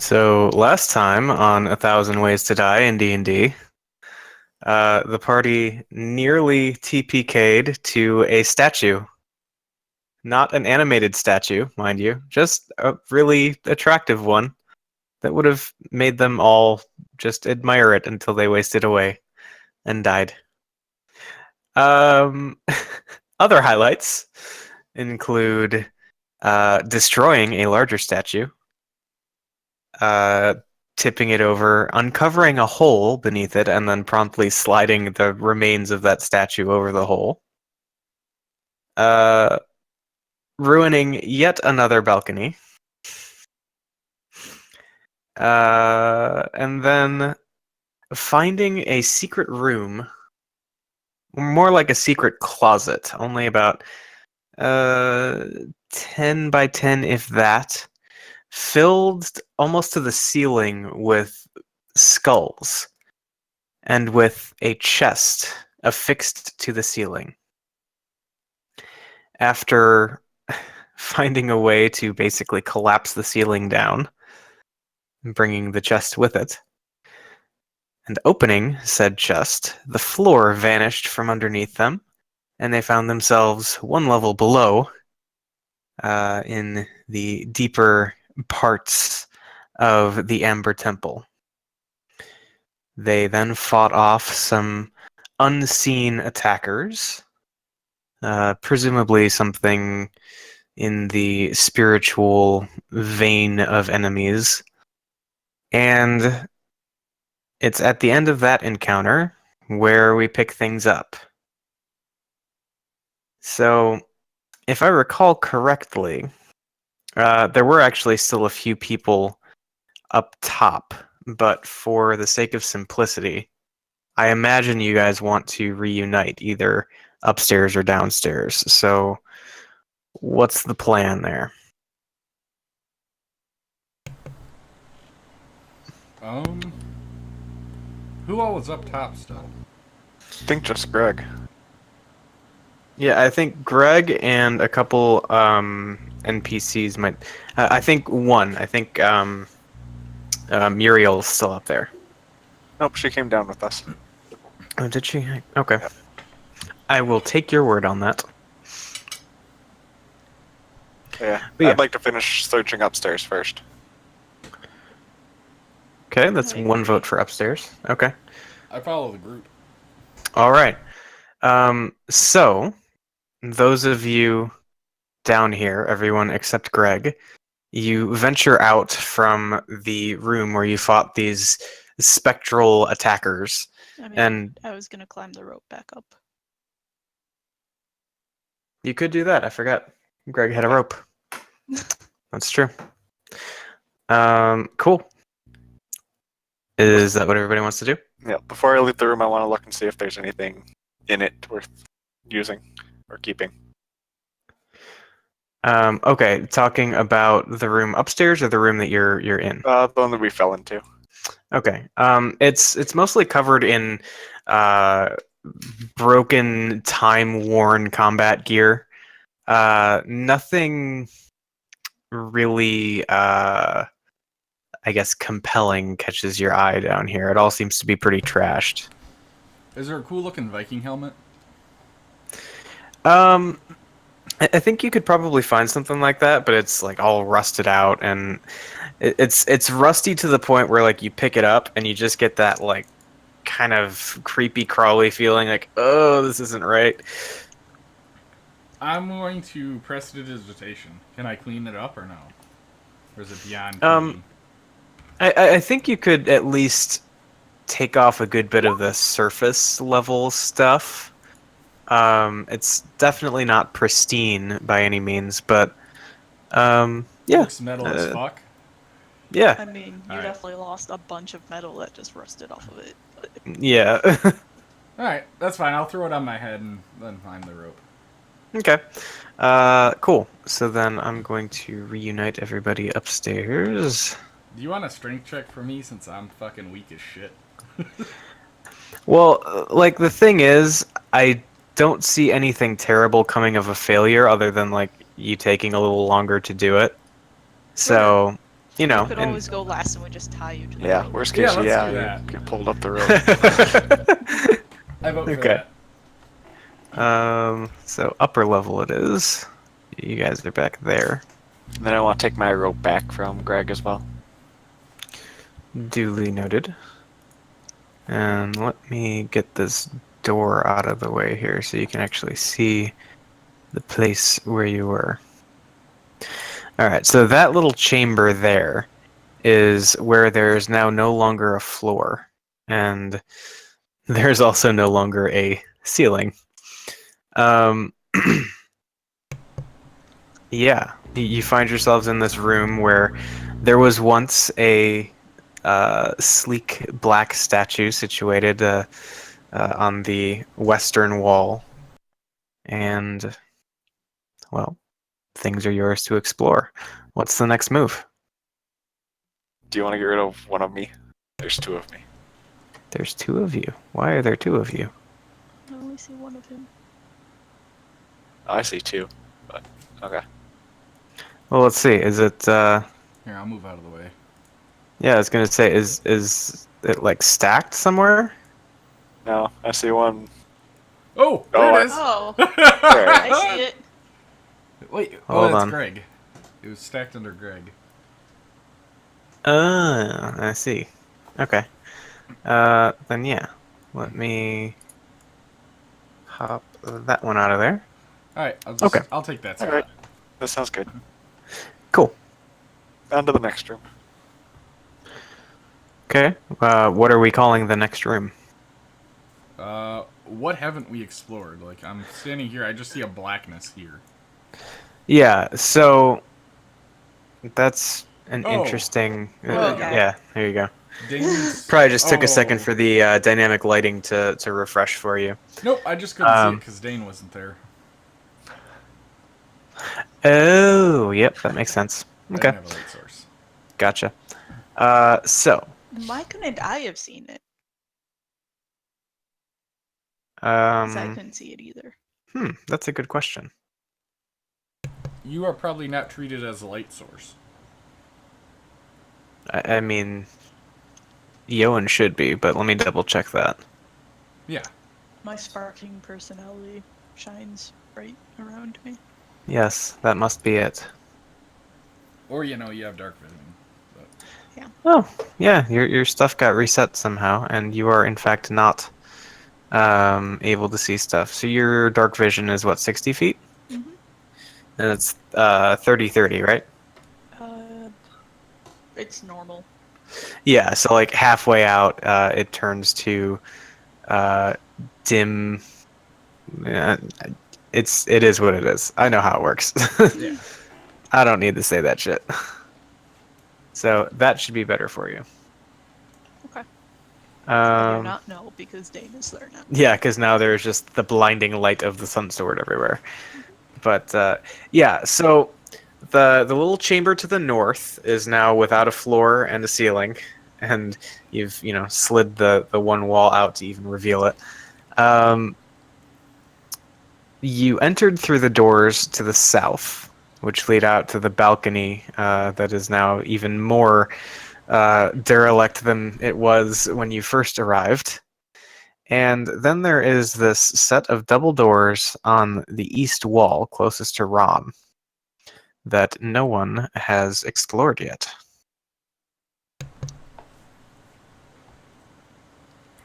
So last time on A Thousand Ways to Die in D&D, the party nearly TPK'd to a statue. Not an animated statue, mind you, just a really attractive one that would have made them all just admire it until they wasted away and died. Um, Other highlights include destroying a larger statue, uh, tipping it over, uncovering a hole beneath it, and then promptly sliding the remains of that statue over the hole. Uh, Ruining yet another balcony. And then finding a secret room, more like a secret closet, only about 10 by 10, if that, filled almost to the ceiling with skulls and with a chest affixed to the ceiling. After finding a way to basically collapse the ceiling down, bringing the chest with it, and opening said chest, the floor vanished from underneath them, and they found themselves one level below, in the deeper parts of the Amber Temple. They then fought off some unseen attackers, presumably something in the spiritual vein of enemies. And it's at the end of that encounter where we pick things up. So, if I recall correctly, there were actually still a few people up top, but for the sake of simplicity, I imagine you guys want to reunite either upstairs or downstairs. So, what's the plan there? Who all was up top still? I think just Greg. Yeah, I think Greg and a couple NPCs might. I think one. I think Muriel's still up there. Nope, she came down with us. Oh, did she? Okay. Yep. I will take your word on that. Yeah, But yeah. I'd like to finish searching upstairs first. Okay, that's one vote for upstairs. Okay. I follow the group. All right. So, those of you down here, everyone except Greg, you venture out from the room where you fought these spectral attackers. And I was gonna climb the rope back up. you could do that. I forgot. Greg had a rope. That's true. Cool. Is that what everybody wants to do? Yeah, before I leave the room, I want to look and see if there's anything in it worth using or keeping. Okay, talking about the room upstairs or the room that you're in? The one that we fell into. Okay. It's mostly covered in broken, time-worn combat gear. Nothing really, I guess, compelling catches your eye down here. It all seems to be pretty trashed. Is there a cool looking Viking helmet? I think you could probably find something like that, but it's like all rusted out, and it's rusty to the point where like you pick it up and you just get that like kind of creepy crawly feeling, like, oh, this isn't right. I'm going to prestidigitation. Can I clean it up or no? Or is it beyond cleaning? I think you could at least take off a good bit of the surface level stuff. It's definitely not pristine by any means, but yeah. Looks metal as fuck. Yeah. I mean, you definitely lost a bunch of metal that just rusted off of it. Yeah. Alright, that's fine. I'll throw it on my head and then climb the rope. Okay. Cool. So then I'm going to reunite everybody upstairs. Do you want a strength check for me since I'm fucking weak as shit? Well, like, the thing is, I don't see anything terrible coming of a failure other than, like, you taking a little longer to do it. So, you know, You could always go last and we just tie you to the Yeah, rope. worst Yeah, case, let's yeah, do you that. get pulled up the rope. I vote for Okay. that. So upper level it is. You guys are back there. And then I want to take my rope back from Greg as well. Duly noted. And let me get this door out of the way here so you can actually see the place where you were. Alright, so that little chamber there is where there's now no longer a floor. And there's also no longer a ceiling. Um, yeah, you find yourselves in this room where there was once a sleek black statue situated on the western wall. And, well, things are yours to explore. What's the next move? Do you want to get rid of one of me? There's two of me. There's two of you. Why are there two of you? I only see one of him. I see two, but okay. Well, let's see. Is it? Here, I'll move out of the way. Yeah, I was gonna say, is it like stacked somewhere? No, I see one. Oh, Oh, there I- it is. Oh, There. I see it. Wait, Hold that's on. Greg. It was stacked under Greg. I see. Okay. Then yeah. Let me hop that one out of there. All right, Okay. I'll take that spot. Alright. That sounds good. Cool. On to the next room. Okay. What are we calling the next room? What haven't we explored? Like, I'm standing here, I just see a blackness here. Yeah. So that's an Oh. interesting. Okay. Yeah. There you go. Dane's... Probably just took a Oh. second for the dynamic lighting to refresh for you. Nope, I just couldn't see it because Dane wasn't there. Oh, yep, that makes sense. I Okay, didn't have a light source. gotcha. So, Why couldn't I have seen it? 'Cause I um, couldn't see it either. that's a good question. You are probably not treated as a light source. I mean, Yoan should be, but let me double check that. Yeah. My sparking personality shines bright around me. Yes, that must be it. Or, you know, you have dark vision. But... Oh, yeah, your stuff got reset somehow, and you are in fact not able to see stuff. So your dark vision is what, 60 feet? Mm-hmm. And it's 30-30, right? It's normal. Yeah, so like halfway out, it turns to dim. Uh, it is what it is. I know how it works. Yeah. I don't need to say that shit. So that should be better for you. Okay. I do Um, not know because Dane is there now. yeah, because now there's just the blinding light of the sun sword everywhere. But yeah, so the little chamber to the north is now without a floor and a ceiling, and you've slid the one wall out to even reveal it. You entered through the doors to the south, which lead out to the balcony that is now even more derelict than it was when you first arrived. And then there is this set of double doors on the east wall closest to Rom that no one has explored yet.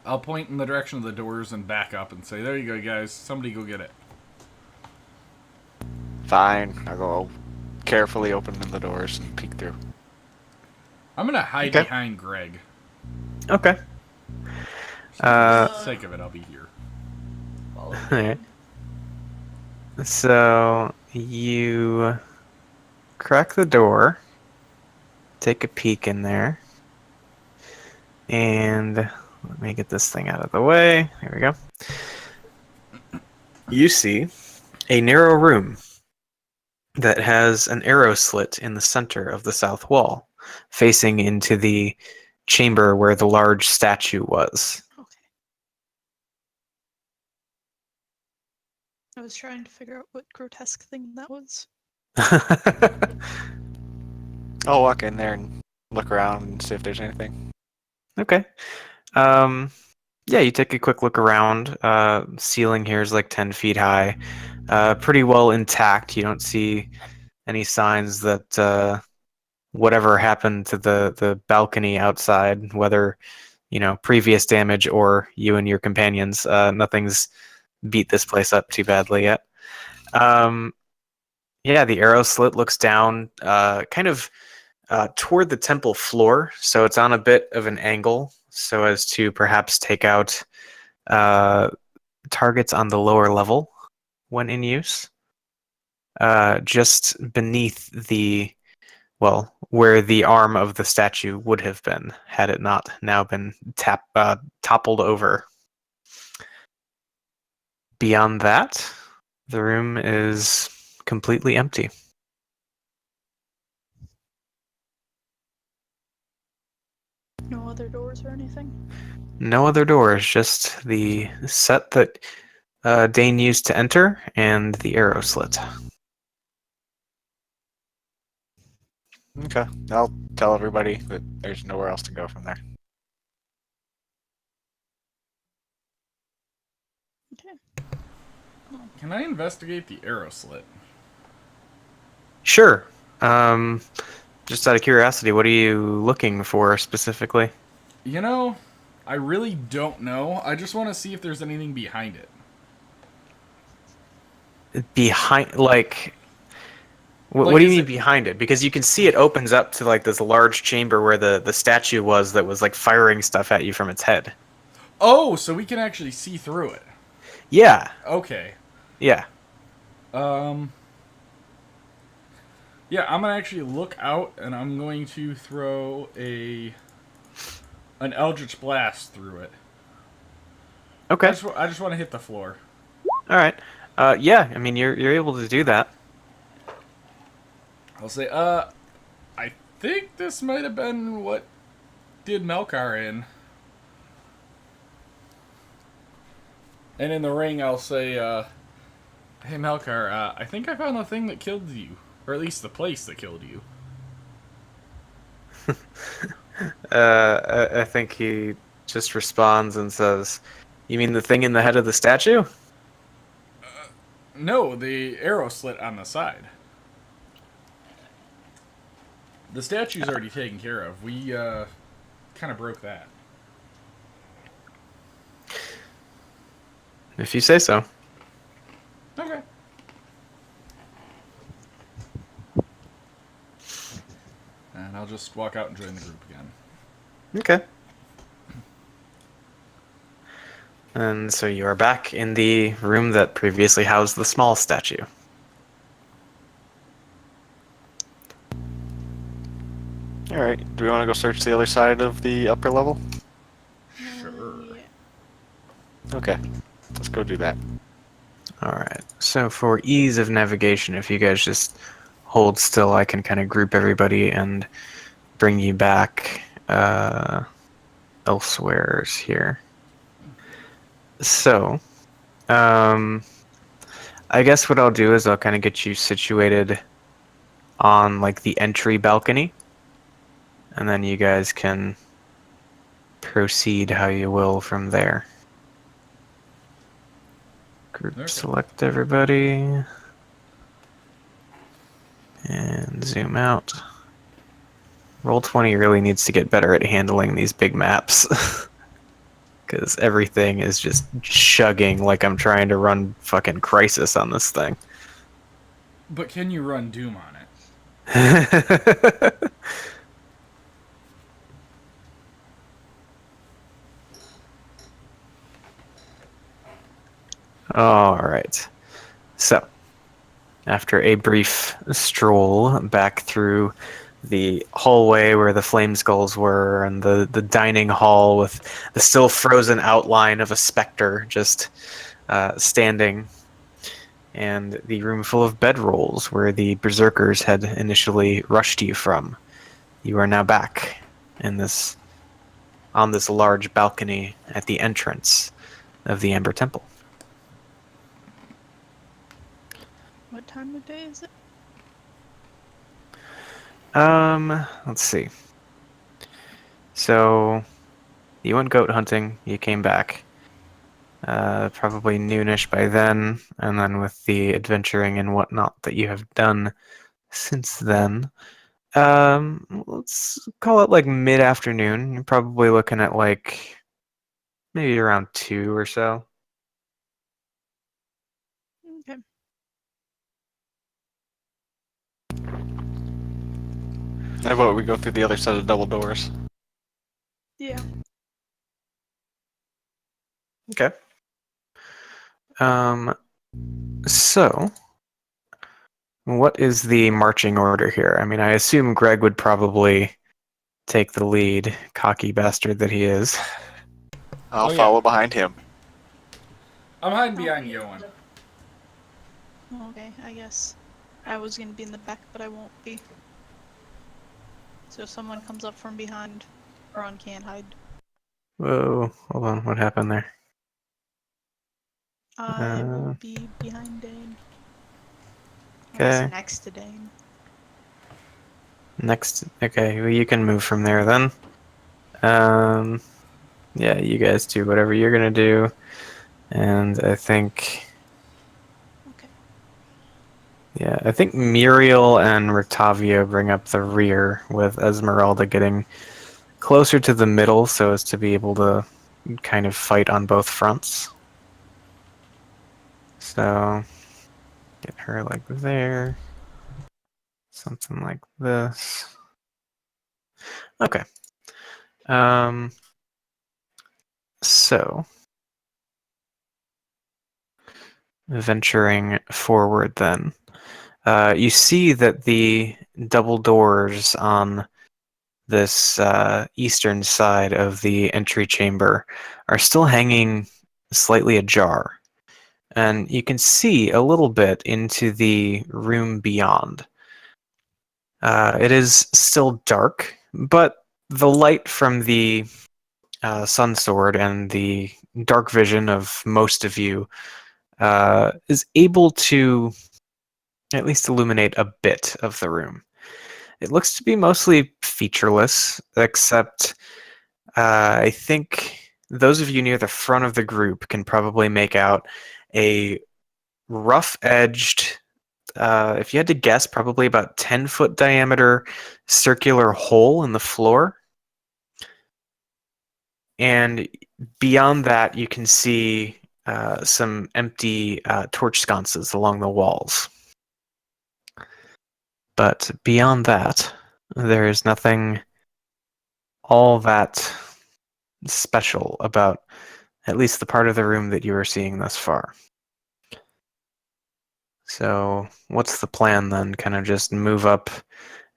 I'll point in the direction of the doors and back up and say, there you go, guys. Somebody go get it. Fine. I'll go carefully open the doors and peek through. I'm going to hide Okay. behind Greg. Okay. Just for the sake of it, I'll be here. Follow Alright. So you crack the door, take a peek in there, and let me get this thing out of the way. Here we go. You see a narrow room that has an arrow slit in the center of the south wall, facing into the chamber where the large statue was. Okay. I was trying to figure out what grotesque thing that was. I'll walk in there and look around and see if there's anything. Okay. Yeah, you take a quick look around. Ceiling here is like 10 feet high. Pretty well intact. You don't see any signs that whatever happened to the balcony outside, whether previous damage or you and your companions, nothing's beat this place up too badly yet. Yeah, the arrow slit looks down, kind of toward the temple floor, so it's on a bit of an angle, so as to perhaps take out uh, targets on the lower level when in use. Just beneath where the arm of the statue would have been, had it not now been toppled over. Beyond that, the room is completely empty. No other doors or anything? No other doors, just the set that Dane used to enter and the arrow slit. Okay, I'll tell everybody that there's nowhere else to go from there. Okay. Can I investigate the arrow slit? Sure. Just out of curiosity, what are you looking for specifically? You know, I really don't know. I just want to see if there's anything behind it. Behind, like, what Like, do you is mean it- behind it? Because you can see it opens up to like this large chamber where the statue was that was like firing stuff at you from its head. Oh, so we can actually see through it. Yeah, Okay. yeah. Yeah, I'm gonna actually look out, and I'm going to throw an Eldritch Blast through it. Okay. I just want to hit the floor. All right. Yeah. I mean, you're able to do that. I'll say, I think this might have been what did Melkar in. And in the ring, I'll say, hey Melkar, I think I found the thing that killed you. Or at least the place that killed you. I think he just responds and says, "You mean the thing in the head of the statue?" No, the arrow slit on the side. The statue's already taken care of. We, kind of broke that. If you say so. Okay. And I'll just walk out and join the group again. Okay. And so you are back in the room that previously housed the small statue. All right. Do we want to go search the other side of the upper level? Sure. Yeah. Okay. Let's go do that. All right. So for ease of navigation, if you guys just hold still, I can kind of group everybody and bring you back elsewheres here. So, I guess what I'll do is I'll kind of get you situated on like the entry balcony, and then you guys can proceed how you will from there. Group Okay. select everybody and zoom out. Roll20 really needs to get better at handling these big maps. Because everything is just chugging like I'm trying to run fucking Crisis on this thing. But can you run Doom on it? All right. So, after a brief stroll back through the hallway where the flame skulls were and the dining hall with the still frozen outline of a specter just standing, and the room full of bedrolls where the berserkers had initially rushed you from, you are now back in on this large balcony at the entrance of the Ember Temple. What time of day is it? Let's see. So you went goat hunting. You came back. Probably noonish by then, and then with the adventuring and whatnot that you have done since then, let's call it like mid-afternoon. You're probably looking at like maybe around 2 or so. Okay. How about we go through the other set of double doors? Yeah. Okay. So what is the marching order here? I mean, I assume Greg would probably take the lead, cocky bastard that he is. I'll Oh, yeah. follow behind him. I'm hiding behind Okay. Yoan. Okay, I guess. I was gonna be in the back, but I won't be. So if someone comes up from behind, Ron can't hide. Whoa, hold on, what happened there? I will be behind Dane. I guess Okay. next to Dane. Next, okay, well, you can move from there then. Um, yeah, you guys do whatever you're gonna do, and I think, Okay. yeah, I think Muriel and Rictavia bring up the rear, with Esmeralda getting closer to the middle so as to be able to kind of fight on both fronts. So, get her like there, something like this. Okay. So, venturing forward then. You see that the double doors on this eastern side of the entry chamber are still hanging slightly ajar. And you can see a little bit into the room beyond. It is still dark, but the light from the sun sword and the dark vision of most of you is able to at least illuminate a bit of the room. It looks to be mostly featureless, except I think those of you near the front of the group can probably make out a rough-edged, if you had to guess, probably about 10-foot diameter circular hole in the floor. And beyond that, you can see some empty torch sconces along the walls. But beyond that, there is nothing all that special about at least the part of the room that you are seeing thus far. So what's the plan then? Kind of just move up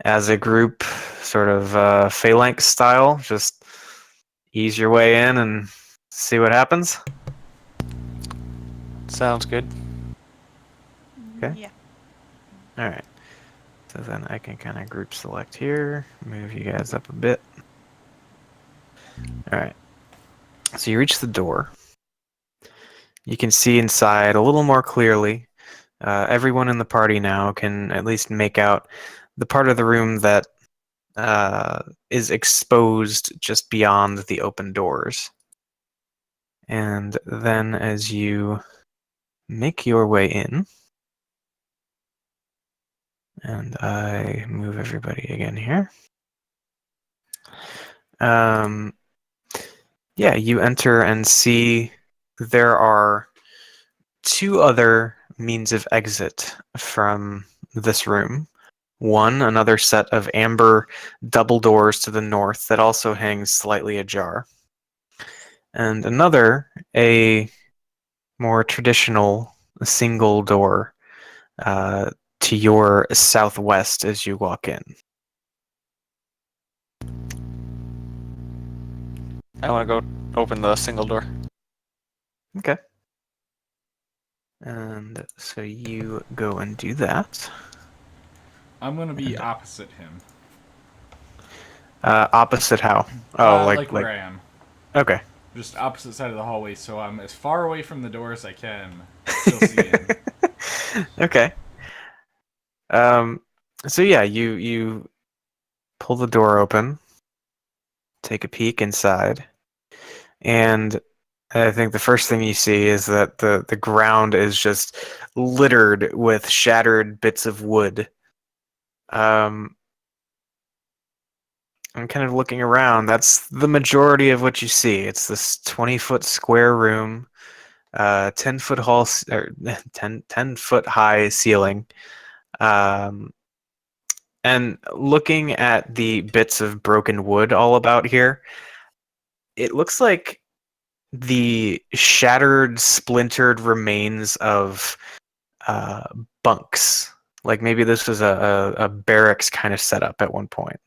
as a group, sort of phalanx style, just ease your way in and see what happens? Sounds good. Okay. Yeah. All right. So then I can kind of group select here, move you guys up a bit. All right. So you reach the door. You can see inside a little more clearly. Everyone in the party now can at least make out the part of the room that is exposed just beyond the open doors. And then as you make your way in, and I move everybody again here. Yeah, you enter and see there are 2 other means of exit from this room. One, another set of amber double doors to the north that also hangs slightly ajar. And another, a more traditional single door to your southwest as you walk in. I want to go open the single door. Okay. And so you go and do that. I'm gonna be opposite him. Opposite how? Oh, Like where I am. Okay. Just opposite side of the hallway, so I'm as far away from the door as I can, but still see him. Okay. So yeah, you pull the door open take a peek inside, and I think the first thing you see is that the ground is just littered with shattered bits of wood. I'm kind of looking around. That's the majority of what you see. It's this 20-foot square room, 10-foot or 10-foot high ceiling. And looking at the bits of broken wood all about here, it looks like the shattered, splintered remains of uh, bunks. Like maybe this was a barracks kind of setup at one point.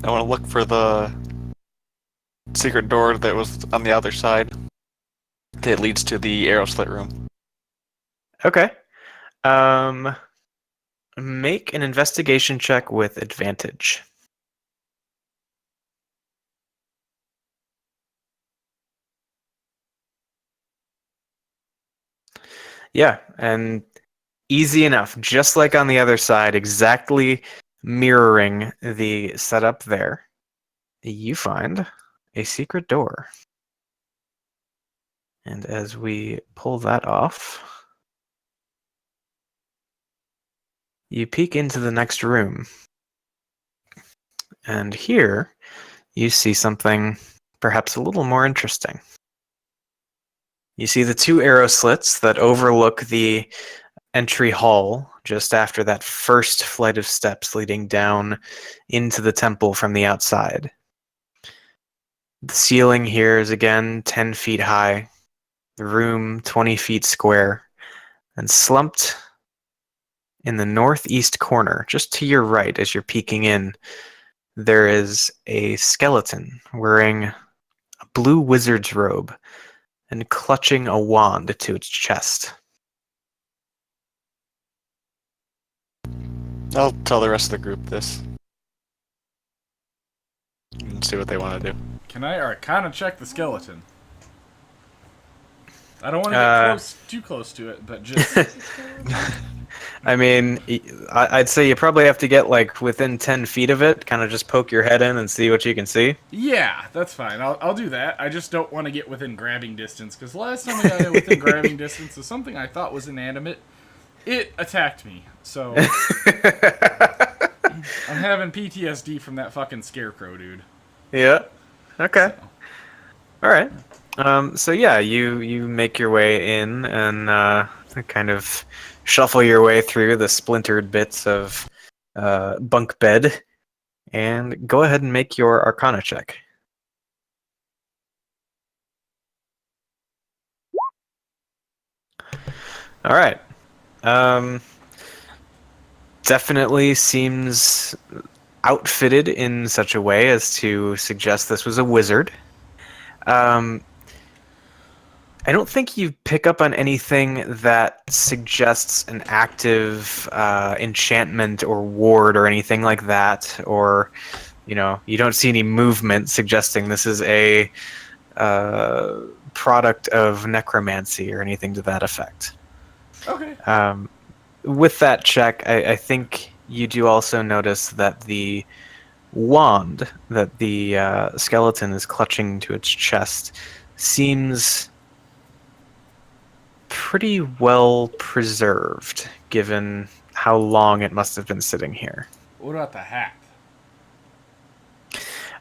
I want to look for the secret door that was on the other side that leads to the arrow slit room. Okay. Make an investigation check with advantage. Yeah, and easy enough. Just like on the other side, exactly mirroring the setup there. You find a secret door. And as we pull that off, you peek into the next room. And here, you see something perhaps a little more interesting. You see the two arrow slits that overlook the entry hall just after that first flight of steps leading down into the temple from the outside. The ceiling here is again 10 feet high, the room 20 feet square, and slumped in the northeast corner, just to your right as you're peeking in, there is a skeleton wearing a blue wizard's robe and clutching a wand to its chest. I'll tell the rest of the group this. And see what they want to do. Can I Arcana check the skeleton? I don't want to get too close to it, but just... I mean, I'd say you probably have to get like within 10 feet of it, kind of just poke your head in and see what you can see. Yeah, that's fine. I'll do that. I just don't want to get within grabbing distance, because last time I got within grabbing distance of something I thought was inanimate, it attacked me. So I'm having PTSD from that fucking scarecrow, dude. Yeah. Okay. So. All right. So yeah, you make your way in and kind of shuffle your way through the splintered bits of bunk bed, and go ahead and make your Arcana check. All right. Definitely seems outfitted in such a way as to suggest this was a wizard. I don't think you pick up on anything that suggests an active enchantment or ward or anything like that, or you don't see any movement suggesting this is a product of necromancy or anything to that effect. Okay. With that check, I think you do also notice that the wand that the skeleton is clutching to its chest seems pretty well preserved, given how long it must have been sitting here. What about the hat?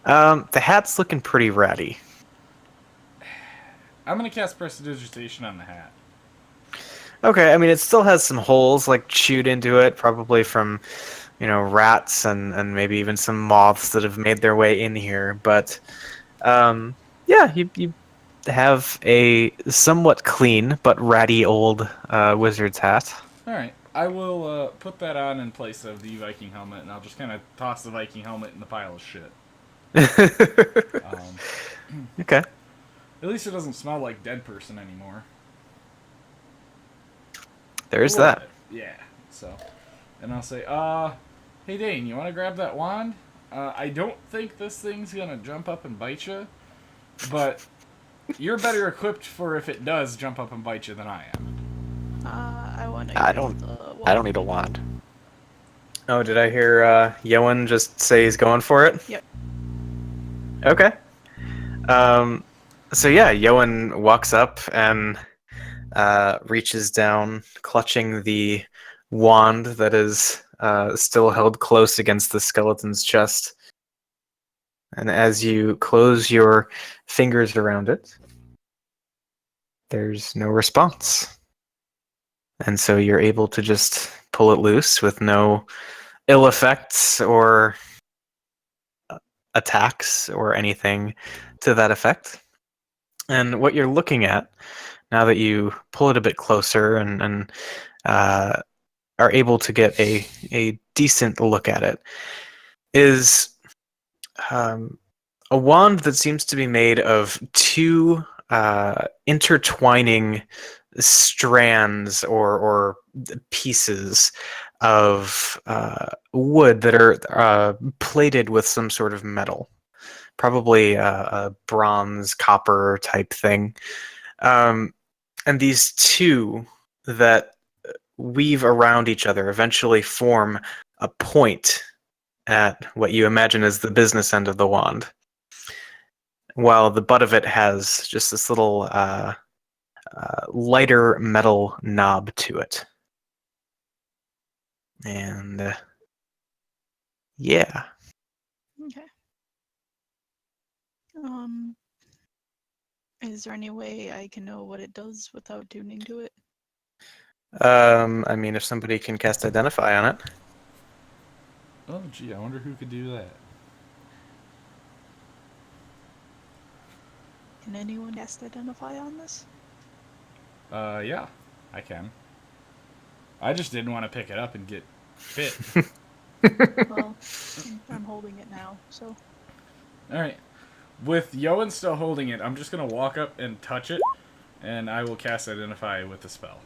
The hat's looking pretty ratty. I'm gonna cast Prestidigitation on the hat. Okay, I mean, it still has some holes, like, chewed into it, probably from, rats and maybe even some moths that have made their way in here, but, yeah, you have a somewhat clean but ratty old wizard's hat. Alright, I will put that on in place of the Viking helmet, and I'll just kind of toss the Viking helmet in the pile of shit. Okay. At least it doesn't smell like dead person anymore. There's that. Yeah, so. And I'll say, hey Dane, you want to grab that wand? I don't think this thing's gonna jump up and bite you, but you're better equipped for if it does jump up and bite you than I am. I want to. I don't need a wand. Oh, did I hear Yoan just say he's going for it? Yep. Okay. So yeah, Yoan walks up and reaches down, clutching the wand that is still held close against the skeleton's chest. And as you close your fingers around it, there's no response. And so you're able to just pull it loose with no ill effects or attacks or anything to that effect. And what you're looking at, now that you pull it a bit closer and are able to get a decent look at it, is a wand that seems to be made of two intertwining strands or pieces of wood that are plated with some sort of metal, probably a bronze, copper type thing. And these two that weave around each other eventually form a point at what you imagine is the business end of the wand, while the butt of it has just this little lighter metal knob to it. And yeah. Okay. Is there any way I can know what it does without tuning to it? I mean, if somebody can cast Identify on it. Oh, gee, I wonder who could do that. Can anyone cast Identify on this? Yeah, I can. I just didn't want to pick it up and get bit. Well, I'm holding it now, so. Alright. With Yoan still holding it, I'm just going to walk up and touch it, and I will cast Identify with the spell.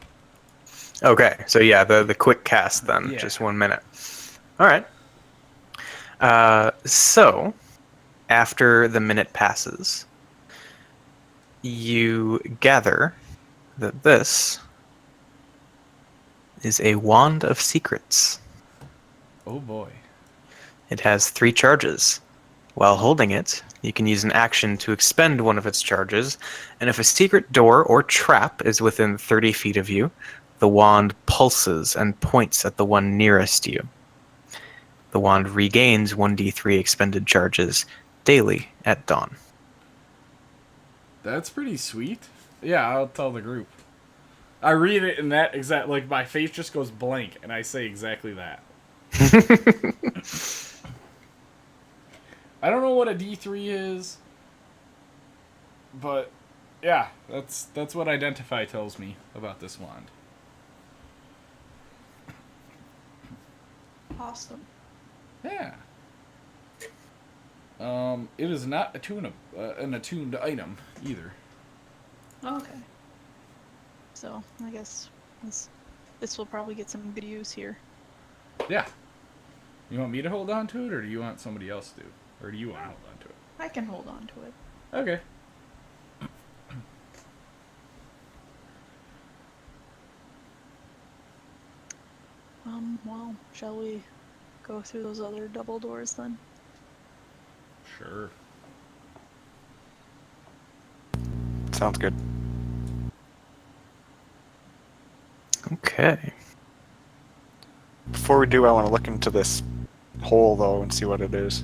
Okay, so yeah, the quick cast then, Yeah. just 1 minute. All right. So, after the minute passes, you gather that this is a Wand of Secrets. Oh boy. It has 3 charges. While holding it, you can use an action to expend one of its charges, and if a secret door or trap is within 30 feet of you, the wand pulses and points at the one nearest you. The wand regains 1d3 expended charges daily at dawn. That's pretty sweet. Yeah, I'll tell the group. I read it in that exact, like, my face just goes blank, and I say exactly that. I don't know what a D3 is, but yeah, that's what Identify tells me about this wand. Awesome. Yeah. It is not an attuned item either. Okay. So, I guess this will probably get some good use here. Yeah. You want me to hold on to it, or do you want somebody else to? Or do you want to hold on to it? I can hold on to it. Okay. Well, shall we go through those other double doors then? Sure. Sounds good. Okay. Before we do, I want to look into this hole, though, and see what it is.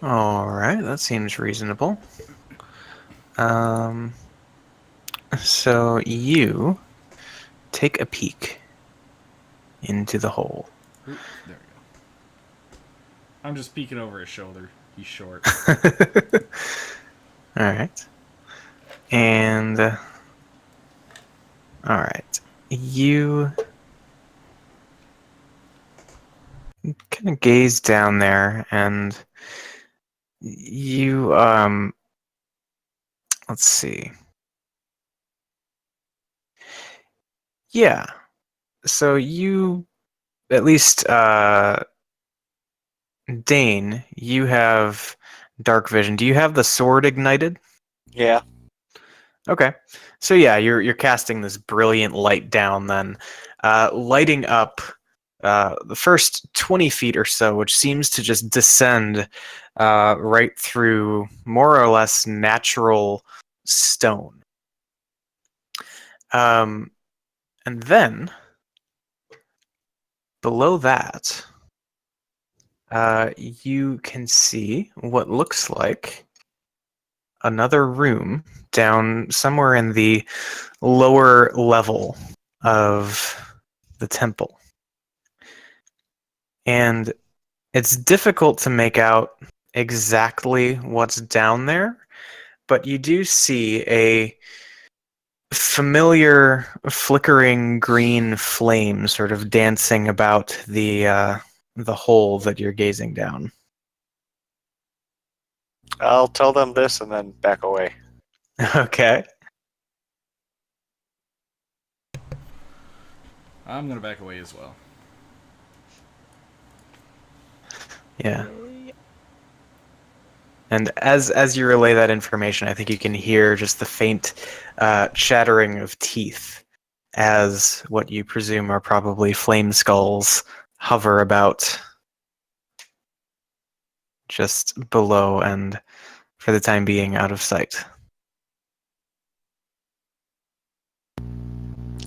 All right, that seems reasonable. So you take a peek into the hole. Ooh, there we go. I'm just peeking over his shoulder. He's short. All right. And all right. You kind of gaze down there and you let's see. Yeah. So you at least Dane, you have dark vision. Do you have the sword ignited? Yeah. Okay. So yeah, you're casting this brilliant light down then, lighting up the first 20 feet or so, which seems to just descend right through more or less natural stone. And then below that, you can see what looks like another room down somewhere in the lower level of the temple. And it's difficult to make out exactly what's down there, but you do see a familiar flickering green flame sort of dancing about the hole that you're gazing down. I'll tell them this and then back away. Okay. I'm gonna back away as well. Yeah. Yeah. And as you relay that information, I think you can hear just the faint chattering of teeth as what you presume are probably flame skulls hover about just below and, for the time being, out of sight.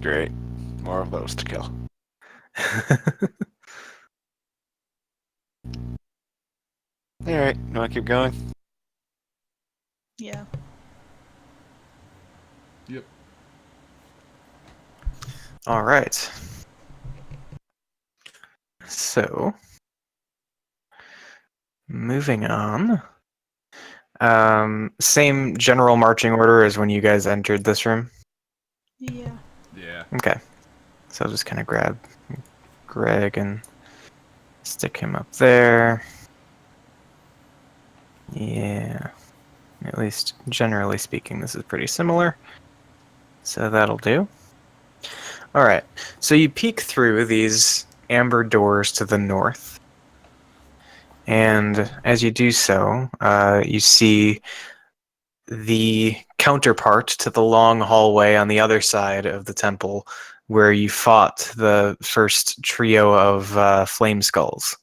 Great. More of those to kill. Alright, you wanna keep going? Yeah. Yep. All right. So, moving on. Same general marching order as when you guys entered this room. Yeah. Yeah. Okay. So I'll just kind of grab Greg and stick him up there. Yeah. At least generally speaking, this is pretty similar. So that'll do. All right. So you peek through these amber doors to the north. And as you do so, you see the counterpart to the long hallway on the other side of the temple where you fought the first trio of flame skulls.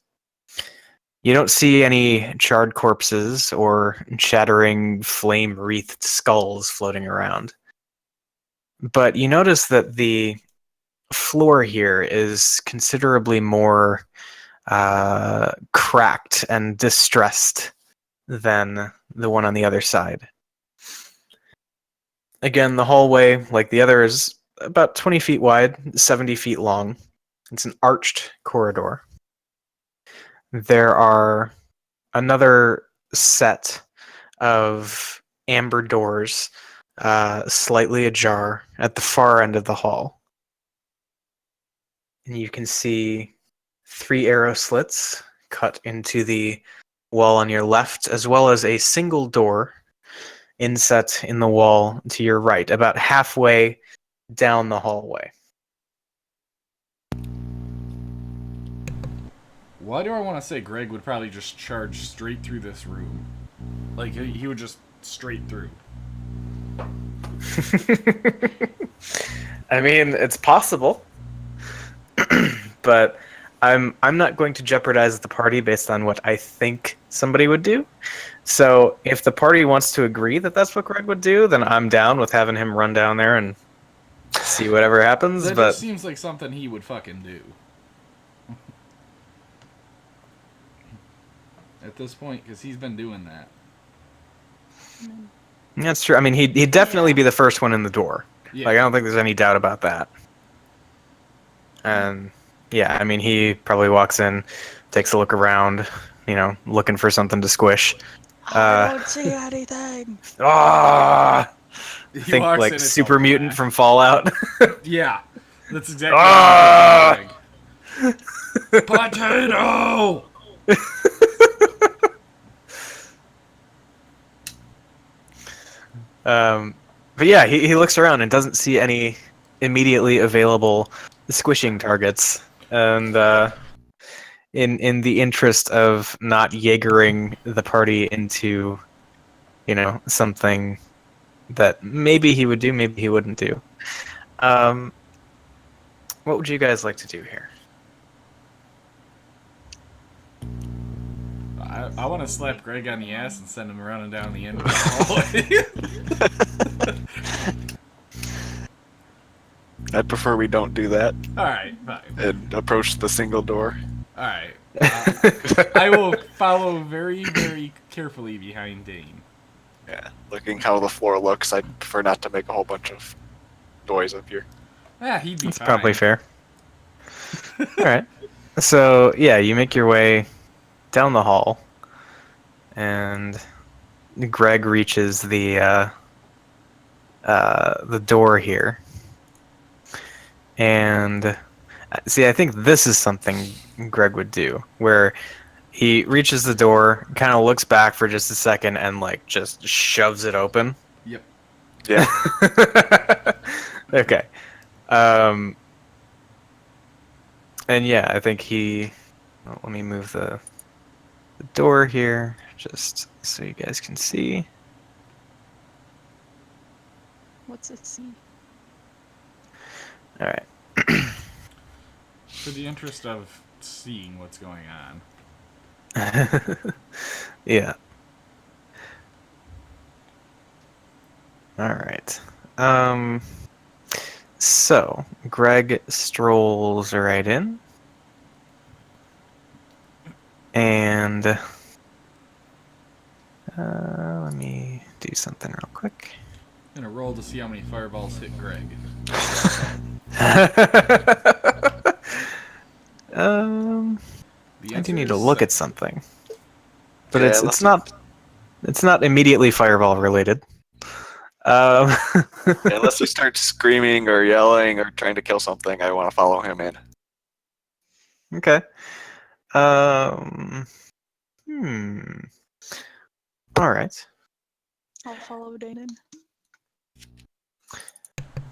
You don't see any charred corpses or shattering flame-wreathed skulls floating around. But you notice that the floor here is considerably more cracked and distressed than the one on the other side. Again, the hallway, like the other, is about 20 feet wide, 70 feet long. It's an arched corridor. There are another set of amber doors, slightly ajar, at the far end of the hall. And you can see 3 arrow slits cut into the wall on your left, as well as a single door inset in the wall to your right, about halfway down the hallway. Why do I want to say Greg would probably just charge straight through this room? Like, he would just straight through. I mean, it's possible, but I'm not going to jeopardize the party based on what I think somebody would do. So if the party wants to agree that that's what Greg would do, then I'm down with having him run down there and see whatever happens. That But just seems like something he would fucking do. At this point, because he's been doing that. that's true. I mean, he'd definitely be the first one in the door. Yeah. Like, I don't think there's any doubt about that. And yeah, I mean, he probably walks in, takes a look around, looking for something to squish. I don't see anything. Ah! He Think walks like in, it's super all mutant black. from Fallout. Yeah. That's exactly Ah! what I'm thinking, Greg. Potato! But yeah, he looks around and doesn't see any immediately available squishing targets. And in the interest of not Jaegering the party into, something that maybe he would do, maybe he wouldn't do. What would you guys like to do here? I want to slap Greg on the ass and send him running down the end of the hallway. I'd prefer we don't do that Alright, fine. and approach the single door. Alright. I will follow very, very carefully behind Dane. Yeah, looking how the floor looks, I'd prefer not to make a whole bunch of noise up here. Yeah, he'd be That's fine. probably fair. All right. So yeah, you make your way down the hall, and Greg reaches the door here. And see, I think this is something Greg would do, where he reaches the door, kind of looks back for just a second, and like just shoves it open. Yep. Yeah. Okay. And yeah, I think he. Well, let me move the door here, just so you guys can see. What's it see? All right. For the interest of seeing what's going on. Yeah. All right. So Greg strolls right in, and let me do something real quick. I'm gonna roll to see how many fireballs hit Greg. The I do answer need to is look at 7. something, but Yeah, it's not immediately fireball related. Um, Unless we start screaming or yelling or trying to kill something, I want to follow him in. Okay. Hmm. All right. I'll follow Dane in.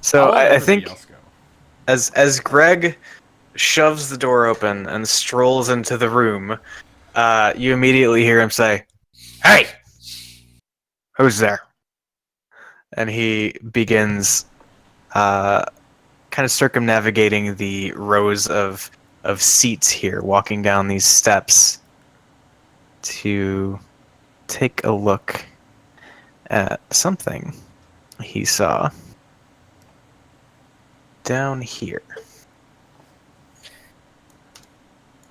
So I'll let I everybody think else go. as Greg shoves the door open and strolls into the room, you immediately hear him say, "Hey, who's there?" And he begins kind of circumnavigating the rows of seats here, walking down these steps to take a look at something he saw down here.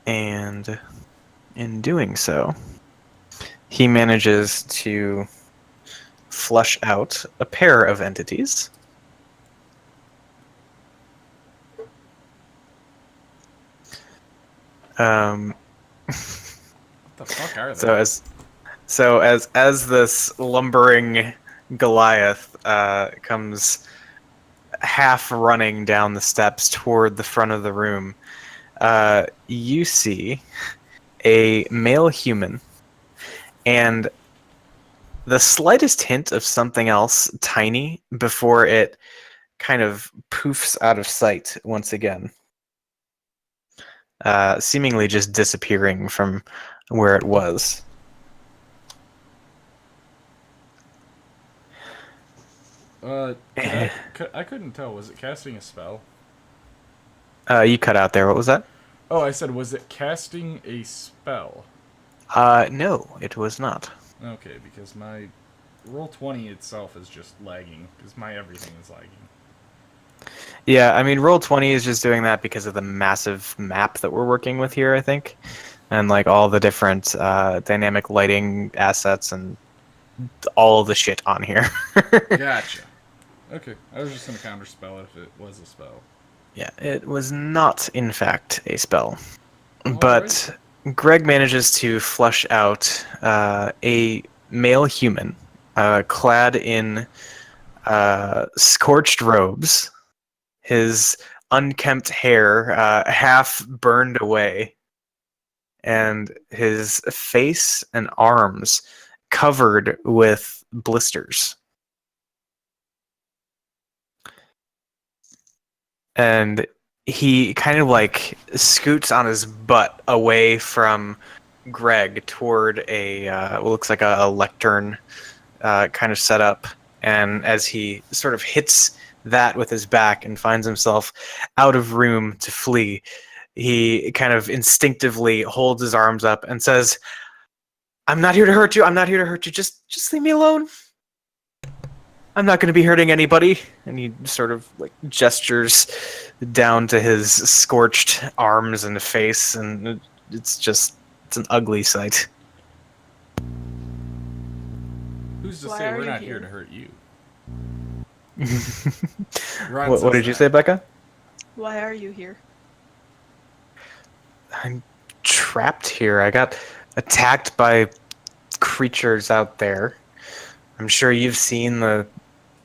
And in doing so, he manages to flush out a pair of entities. What the fuck are they? So as this lumbering Goliath comes half running down the steps toward the front of the room, you see a male human and the slightest hint of something else tiny before it kind of poofs out of sight once again, seemingly just disappearing from where it was. I couldn't tell. Was it casting a spell? You cut out there. What was that? Oh, I said, was it casting a spell? No, it was not. Okay, because my Roll20 itself is just lagging, because my everything is lagging. Yeah, I mean, Roll20 is just doing that because of the massive map that we're working with here, I think. And, like, all the different dynamic lighting assets and all of the shit on here. Gotcha. Okay, I was just going to counterspell it if it was a spell. Yeah, it was not, in fact, a spell. All But Greg manages to flush out a male human clad in scorched robes, his unkempt hair half burned away, and his face and arms covered with blisters. And he kind of like scoots on his butt away from Greg toward a what looks like a lectern kind of setup. And as he sort of hits that with his back and finds himself out of room to flee, he kind of instinctively holds his arms up and says, I'm not here to hurt you. I'm not here to hurt you. Just leave me alone. I'm not going to be hurting anybody. And he sort of like gestures down to his scorched arms and face, and it's an ugly sight. Who's to Why say are we're you not here here? to hurt you? Ron What says did you that. say, Becca? Why are you here? I'm trapped here. I got attacked by creatures out there. I'm sure you've seen the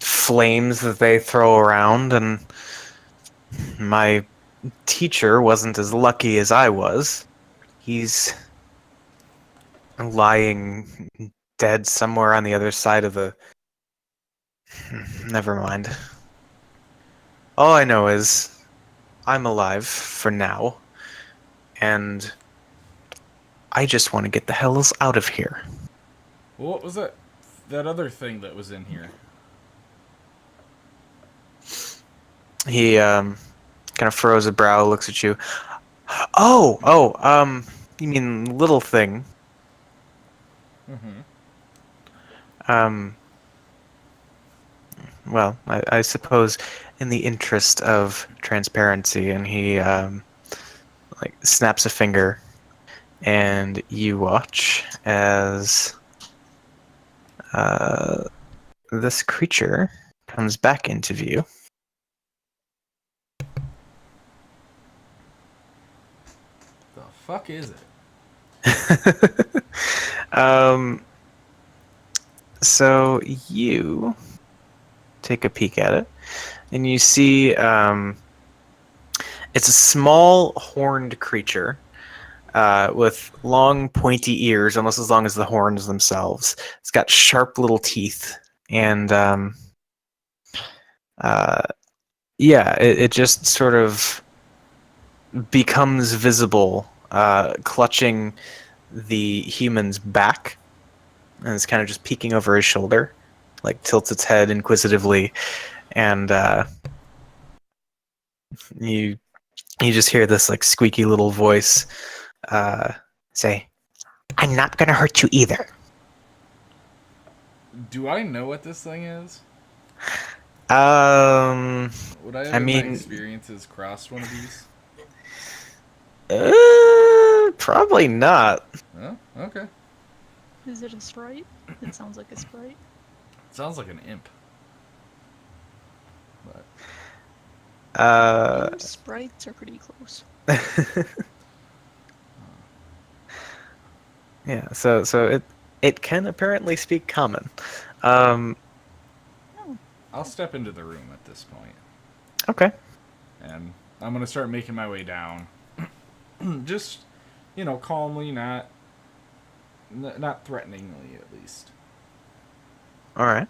flames that they throw around, and my teacher wasn't as lucky as I was. He's lying dead somewhere on the other side of the. Never mind. All I know is I'm alive for now, and I just want to get the hells out of here. Well, what was that? That other thing that was in here. He kind of furrows a brow, looks at you. You mean little thing? Mm-hmm. Um, well, I suppose in the interest of transparency, and he like snaps a finger, and you watch as this creature comes back into view. The fuck is it? um, so you take a peek at it, and you see it's a small horned creature with long, pointy ears, almost as long as the horns themselves. It's got sharp little teeth, and yeah, it just sort of becomes visible, clutching the human's back, and it's kind of just peeking over his shoulder, like tilts its head inquisitively, and you you just hear this like squeaky little voice say, "I'm not gonna hurt you either." Do I know what this thing is? Um, Would I have I in my mean, experiences crossed one of these? probably not. Oh, okay. Is it a sprite? It sounds like a sprite. Sounds like an imp. But Sprites are pretty close. yeah. So it can apparently speak common. Um, Oh, I'll step into the room at this point, okay. and I'm gonna start making my way down. Just, calmly, not threateningly, at least. All right.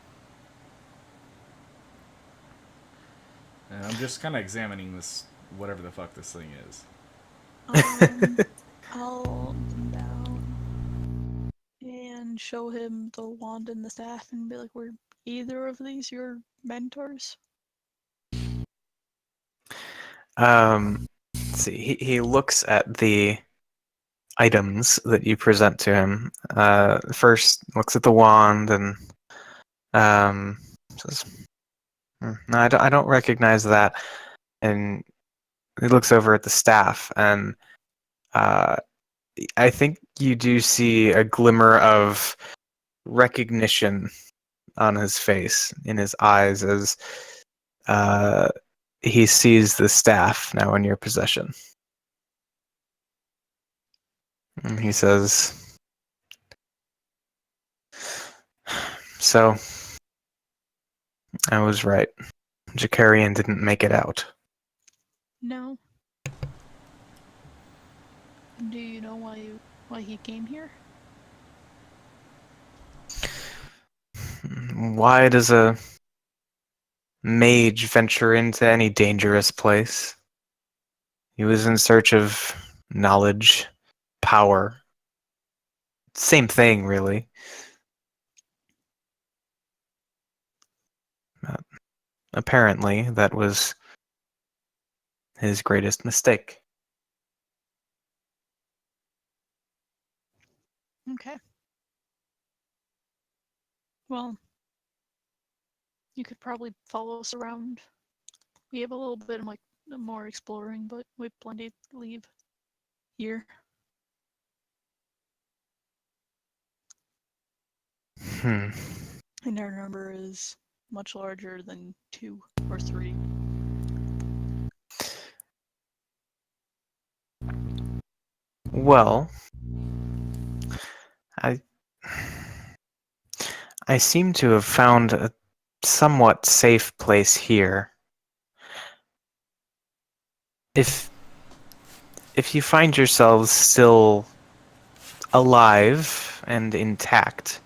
And I'm just kind of examining this, whatever the fuck this thing is. I'll come down and show him the wand and the staff and be like, were either of these your mentors? Let's see. He looks at the items that you present to him. First looks at the wand and says, No, I don't recognize that." And he looks over at the staff, and uh, I think you do see a glimmer of recognition on his face, in his eyes, as uh, he sees the staff now in your possession. And he says, "So, I was right. Jakarian didn't make it out." No. Do you know why he came here? Why does a mage venture into any dangerous place? He was in search of knowledge, power. Same thing, really. But apparently, that was his greatest mistake. Okay. Well, you could probably follow us around. We have a little bit of like more exploring, but we have plenty to leave here. Hmm. And our number is much larger than 2 or 3. Well, I I seem to have found a somewhat safe place here. If you find yourselves still alive and intact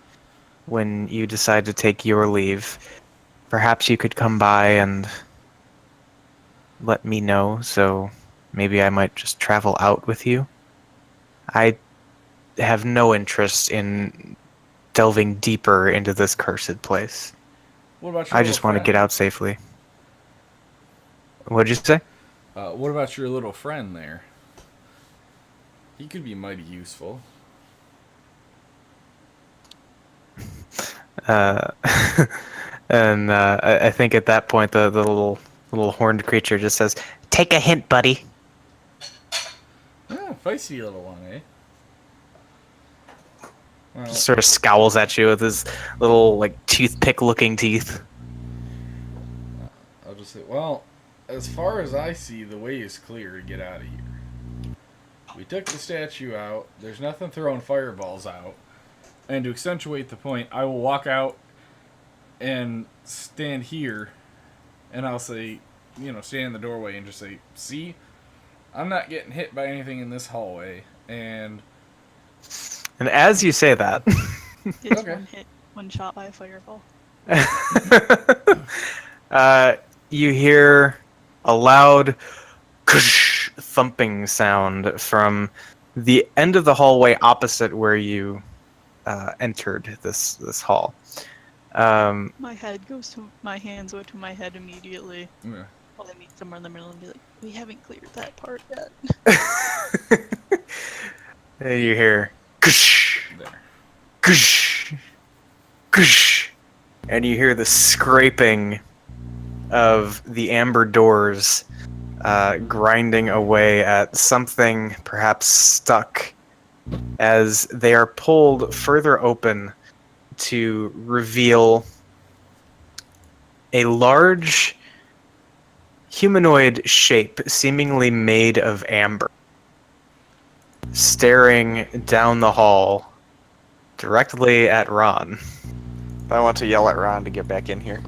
when you decide to take your leave, perhaps you could come by and let me know, so maybe I might just travel out with you. I have no interest in delving deeper into this cursed place. What about your I little just want to friend? get out safely. What'd you say? What about your little friend there? He could be mighty useful. Uh, and I think at that point the little horned creature just says, "Take a hint, buddy." Ah, feisty little one, eh? Well, Just sort of scowls at you with his little like toothpick-looking teeth. I'll just say, well, as far as I see, the way is clear to get out of here. We took the statue out. There's nothing throwing fireballs out. And to accentuate the point, I will walk out and stand here, and I'll say, stand in the doorway and just say, see, I'm not getting hit by anything in this hallway, and And as you say that, It's Okay. one shot by a fireball. you hear a loud thumping sound from the end of the hallway opposite where you entered this hall. My hands go to my head immediately. yeah. While I meet somewhere in the middle and be like, we haven't cleared that part yet. You hear There. and you hear the scraping of the amber doors grinding away at something perhaps stuck as they are pulled further open to reveal a large humanoid shape seemingly made of amber staring down the hall directly at Ron. I want to yell at Ron to get back in here.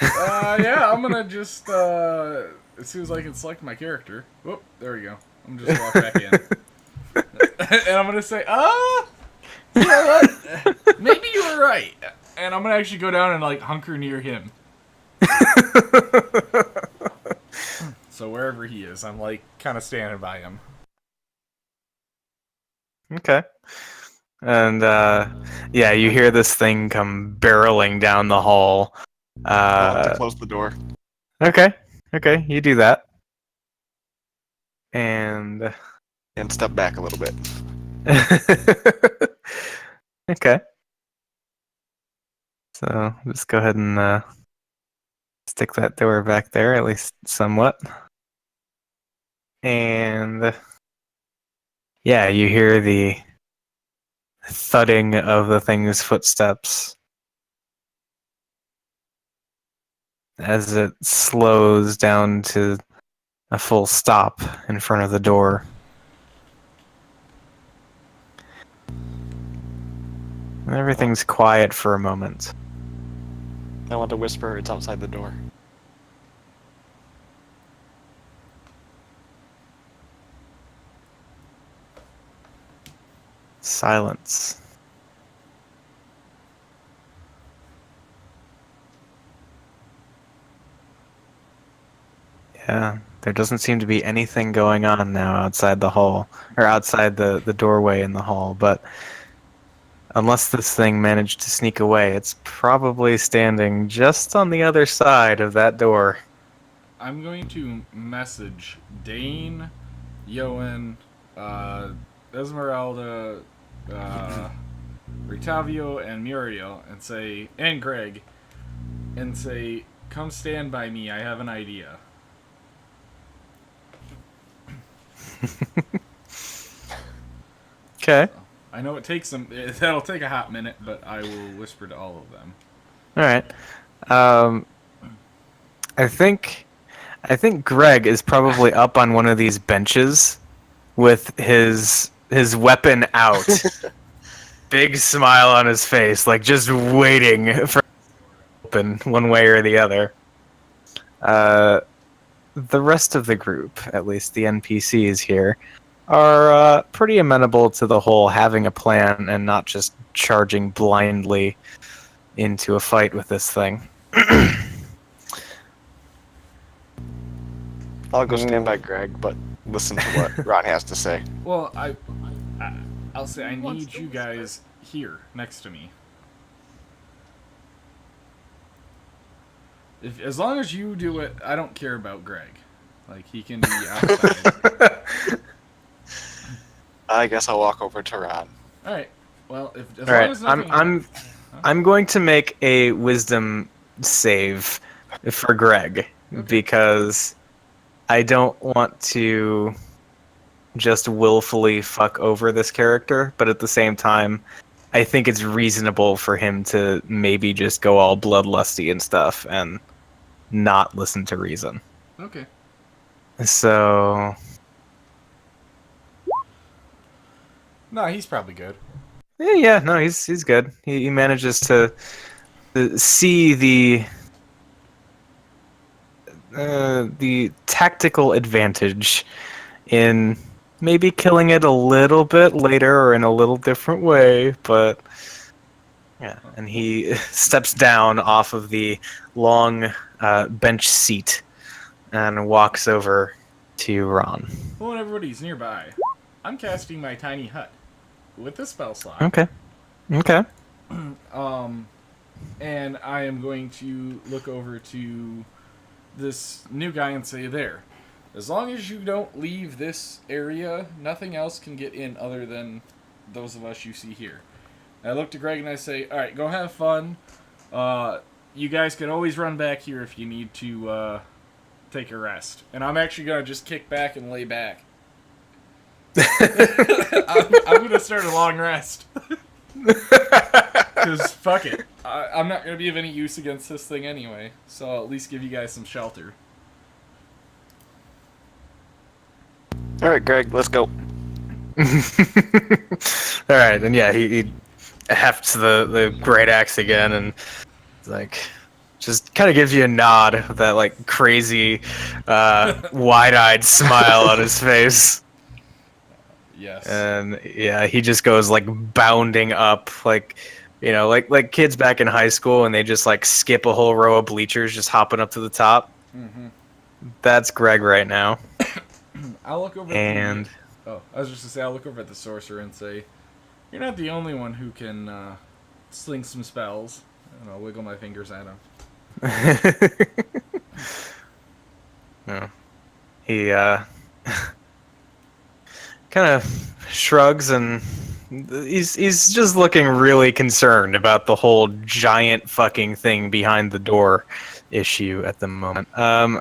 Yeah, I'm gonna just, as soon as I can select my character. Whoop, there we go. I'm gonna just walk back in. And I'm gonna say, you know what? Maybe you were right. And I'm gonna actually go down and, like, hunker near him. So wherever he is, I'm, like, kind of standing by him. Okay. And yeah, you hear this thing come barreling down the hall. I want to close the door. Okay, you do that. And Step back a little bit. okay. So just go ahead and stick that door back there, at least somewhat. And yeah, you hear the thudding of the thing's footsteps as it slows down to a full stop in front of the door. And everything's quiet for a moment. I want to whisper, it's outside the door. Silence. Yeah, there doesn't seem to be anything going on now outside the hall, or outside the doorway in the hall, but unless this thing managed to sneak away, it's probably standing just on the other side of that door. I'm going to message Dane, Yoan, Esmeralda, Rictavio and Muriel and say, and Greg, and say, come stand by me, I have an idea. Okay. I know it takes some, that'll take a hot minute, but I will whisper to all of them. All right. I think Greg is probably up on one of these benches with his weapon out. Big smile on his face, like just waiting for open one way or the other. The rest of the group, at least the NPCs here, are pretty amenable to the whole having a plan and not just charging blindly into a fight with this thing. I'll go stand by Greg, but listen to what Ron has to say. Well, I'll say I need you guys here next to me. As long as you do it, I don't care about Greg. Like, he can be outside. I guess I'll walk over to Ron. All right. Well, as All long right, as nothing I'm going to make a wisdom save for Greg because I don't want to just willfully fuck over this character, but at the same time, I think it's reasonable for him to maybe just go all bloodlusty and stuff and not listen to reason. Okay. So, No, he's probably good. yeah, no, he's good. He manages to see the tactical advantage in maybe killing it a little bit later or in a little different way, but yeah. And he steps down off of the long bench seat and walks over to Ron. Well, when everybody's nearby, I'm casting my tiny hut with the spell slot. Okay. And I am going to look over to this new guy and say, there, as long as you don't leave this area, nothing else can get in other than those of us you see here. And I look to Greg and I say, all right, go have fun. You guys can always run back here if you need to take a rest. And I'm actually going to just kick back and lay back. I'm going to start a long rest. Because, fuck it. I'm not going to be of any use against this thing anyway. So I'll at least give you guys some shelter. Alright, Greg, let's go. Alright, and yeah, he hefts the great axe again and like just kind of gives you a nod with that like crazy wide-eyed smile on his face. Yes. And yeah, he just goes like bounding up, like, you know, like kids back in high school and they just like skip a whole row of bleachers just hopping up to the top. Mm-hmm. That's Greg right now. I'll look over And I was just gonna say, I'll look over at the sorcerer and say, you're not the only one who can sling some spells. And I'll wiggle my fingers at him. no. He kind of shrugs and he's just looking really concerned about the whole giant fucking thing behind the door issue at the moment. I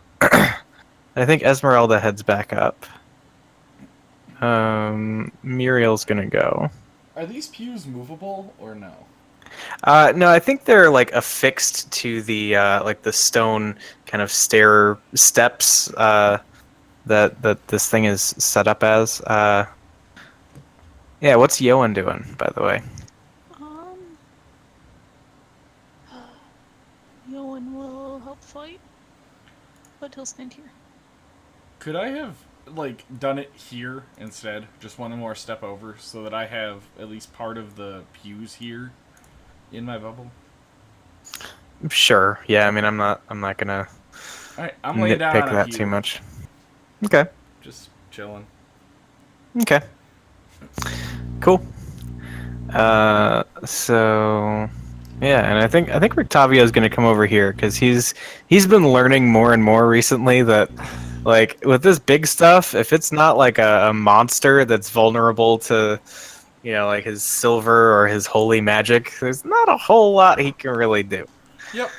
think Esmeralda heads back up. Muriel's gonna go. Are these pews movable or no? No, I think they're like affixed to the like the stone kind of stair steps that this thing is set up as. Yeah, what's Yoan doing, by the way? Yoan will help fight, but he'll stand here. Could I have like done it here instead? Just one more step over so that I have at least part of the pews here in my bubble? Sure. Yeah, I mean, I'm not gonna Alright, I'm laying down nitpick on that a pew. too much. Okay. Just chilling. Okay. Cool. So yeah, and I think Rictavio is going to come over here because he's been learning more and more recently that like with this big stuff, if it's not like a monster that's vulnerable to like his silver or his holy magic, there's not a whole lot he can really do. Yep.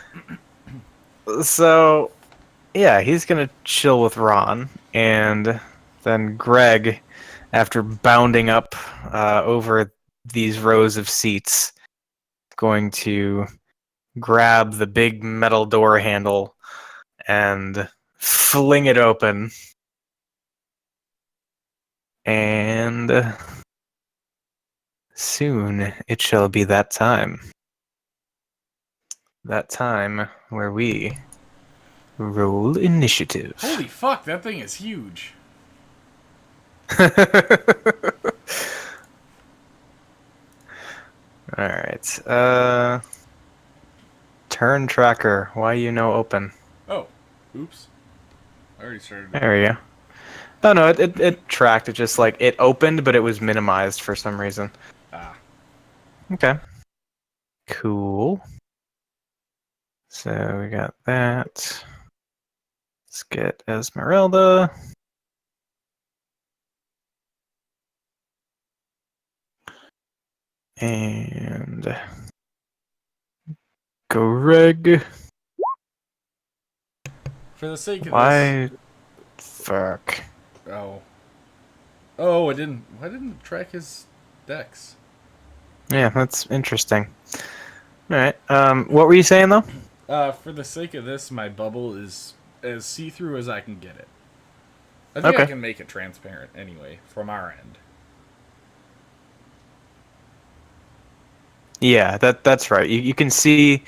So, yeah, he's gonna chill with Ron, and then Greg, after bounding up over these rows of seats, going to grab the big metal door handle and fling it open. And soon it shall be that time. That time where we roll initiative. Holy fuck, that thing is huge. Alright. Turn tracker. Why you no open? Oh, oops. I already started. There we go. Oh no, it tracked. It just like it opened, but it was minimized for some reason. Ah. Okay. Cool. So we got that. Let's get Esmeralda. And Greg. For the sake of this. Why? Fuck. Oh. Oh, it didn't. Why didn't it track his dex? Yeah, that's interesting. Alright. What were you saying though? For the sake of this, my bubble is as see-through as I can get it. I think I Okay. can make it transparent anyway, from our end. Yeah, that's right. You can see.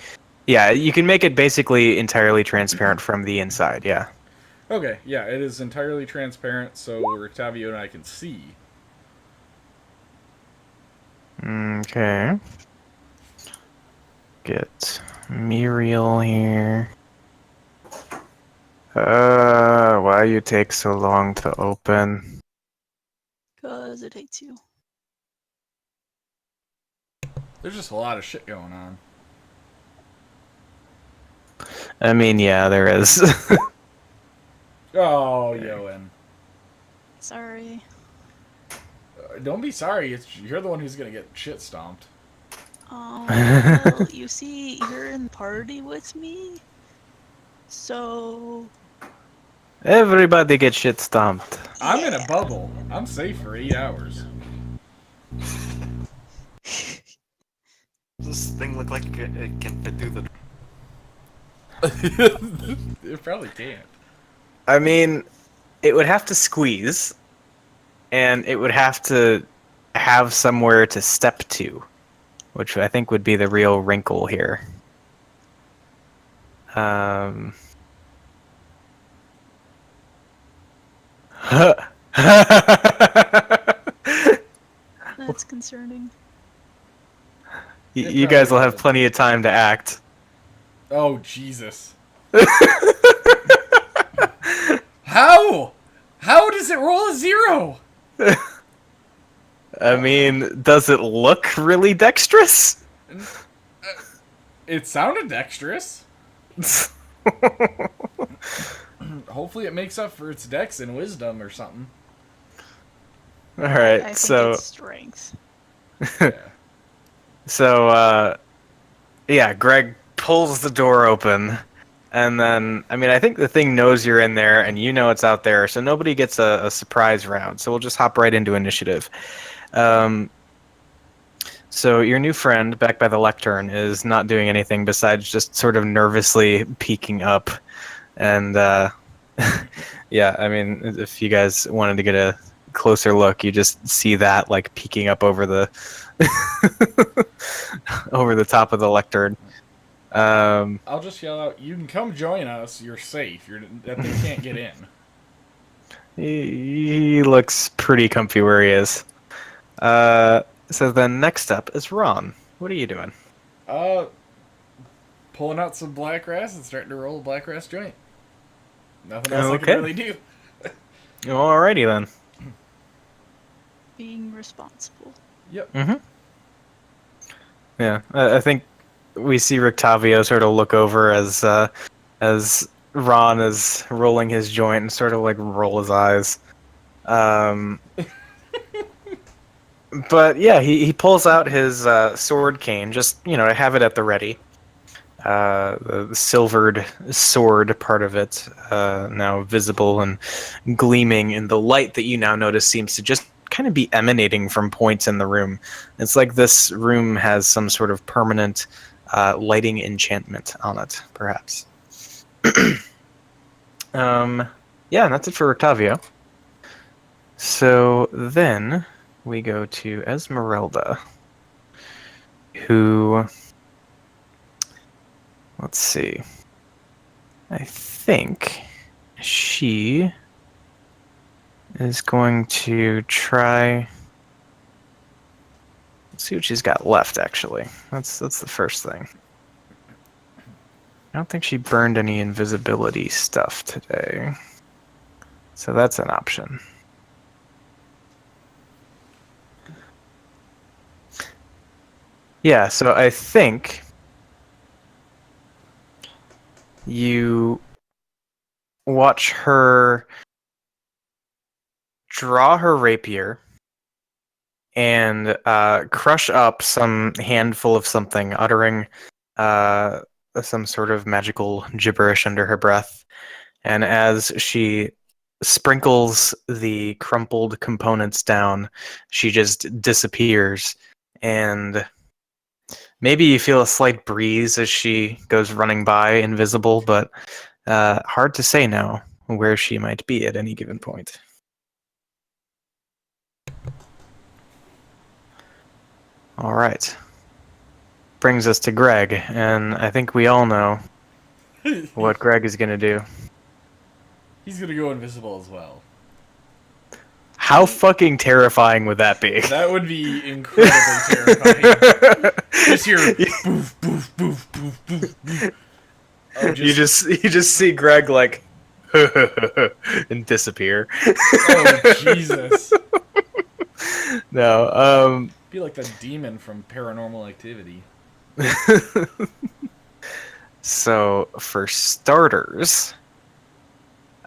Yeah, you can make it basically entirely transparent from the inside. Yeah. Okay, yeah, it is entirely transparent, so Rictavio and I can see. Okay. Get Muriel here. Why you take so long to open? Cause it hates you. There's just a lot of shit going on. I mean, yeah, there is. Oh, Yoan. Sorry. Don't be sorry, you're the one who's gonna get shit stomped. Oh, well, you see, you're in the party with me, so Everybody gets shit stomped. I'm in a yeah. bubble. I'm safe for 8 hours. Does this thing look like it can fit through the... It probably can't. I mean, it would have to squeeze, and it would have to have somewhere to step to, which I think would be the real wrinkle here. That's concerning. You guys will have plenty of time to act. Oh, Jesus. How? How does it roll a 0? I mean, does it look really dexterous? It sounded dexterous. Hopefully it makes up for its dex and wisdom or something. All right, I think so it's strength. Yeah. so yeah, Greg pulls the door open, and then I mean, I think the thing knows you're in there, and you know it's out there, so nobody gets a surprise round. So we'll just hop right into initiative. So your new friend back by the lectern is not doing anything besides just sort of nervously peeking up, and yeah, I mean, if you guys wanted to get a closer look, you just see that like peeking up over the over the top of the lectern. I'll just yell out, "You can come join us. You're safe. That thing can't get in." He looks pretty comfy where he is. So then next up is Ron. What are you doing? Pulling out some black grass and starting to roll a black grass joint. Nothing else I Okay. can really do. Alrighty then. Being responsible. Yep. Mm-hmm. Yeah, I think we see Rictavio sort of look over as Ron is rolling his joint and sort of like roll his eyes. But yeah, he pulls out his sword cane, just to have it at the ready. The silvered sword part of it now visible and gleaming in the light that you now notice seems to just kind of be emanating from points in the room. It's like this room has some sort of permanent lighting enchantment on it, perhaps. Yeah, and that's it for Octavio. So then we go to Esmeralda, who, let's see, I think she is going to try. Let's see what she's got left. Actually, that's the first thing. I don't think she burned any invisibility stuff today, so that's an option. Yeah, so I think you watch her draw her rapier and crush up some handful of something, uttering some sort of magical gibberish under her breath. And as she sprinkles the crumpled components down, she just disappears. And maybe you feel a slight breeze as she goes running by, invisible, but hard to say now where she might be at any given point. All right. Brings us to Greg, and I think we all know what Greg is going to do. He's gonna go invisible as well. How fucking terrifying would that be? That would be incredibly terrifying. Just hear boof, boof, boof, boof, boof, boof. Oh, You just see Greg like and disappear. Oh, Jesus. No, Be like the demon from Paranormal Activity. So for starters,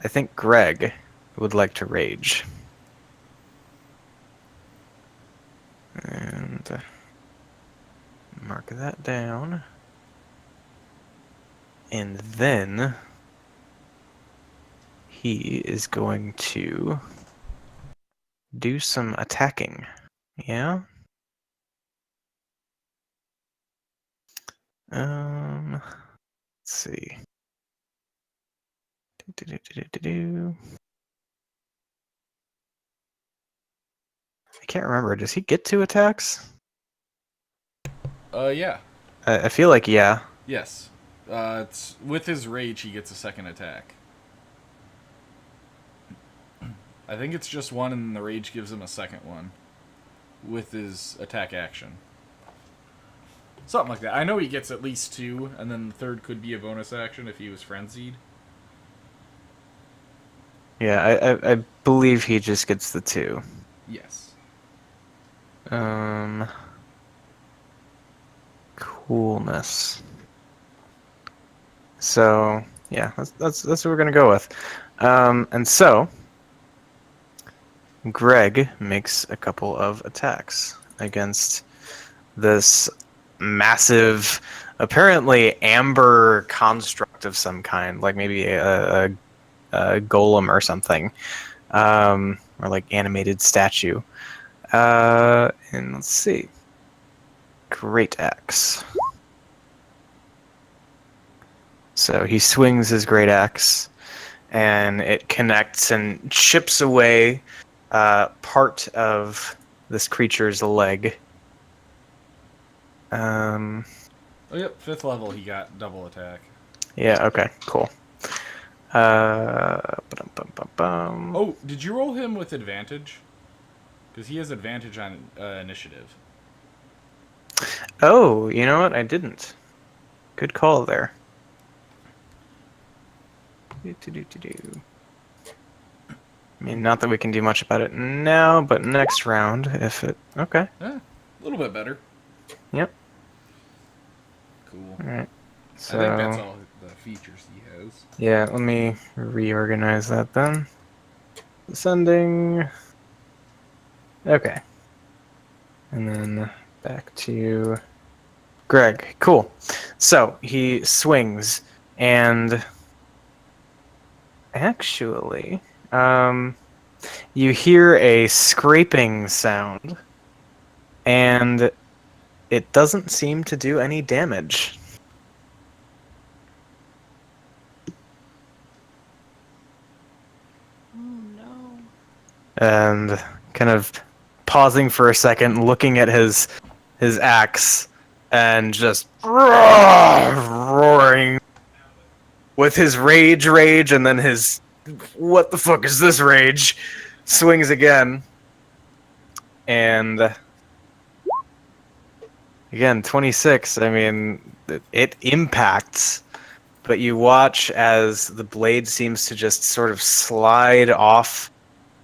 I think Greg would like to rage. And mark that down. And then he is going to do some attacking. Yeah? Let's see. I can't remember. Does he get 2 attacks? Yeah. I feel like yeah. Yes. It's with his rage, he gets a second attack. I think it's just one, and the rage gives him a second one with his attack action. Something like that. I know he gets at least 2, and then the third could be a bonus action if he was frenzied. Yeah, I believe he just gets the 2. Yes. Coolness. So yeah, that's what we're gonna go with. And so Greg makes a couple of attacks against this massive, apparently amber construct of some kind, like maybe a golem or something, or like animated statue. And let's see. Great axe. So he swings his great axe, and it connects and chips away part of this creature's leg. Oh, yep. 5th level, he got double attack. Yeah, okay, cool. Ba-dum-bum-bum-bum. Oh, did you roll him with advantage? Because he has advantage on initiative. Oh, you know what? I didn't. Good call there. I mean, not that we can do much about it now, but next round, if it... Okay. A little bit better. Yep. Cool. Alright. So, I think that's all the features he has. yeah, let me reorganize that then. Sending... Okay. And then back to Greg. Cool. So he swings, and actually, you hear a scraping sound, and it doesn't seem to do any damage. Oh no. And kind of pausing for a second, looking at his axe, and just roaring with his rage, and then his what the fuck is this rage? Swings again, and again 26. I mean, it impacts, but you watch as the blade seems to just sort of slide off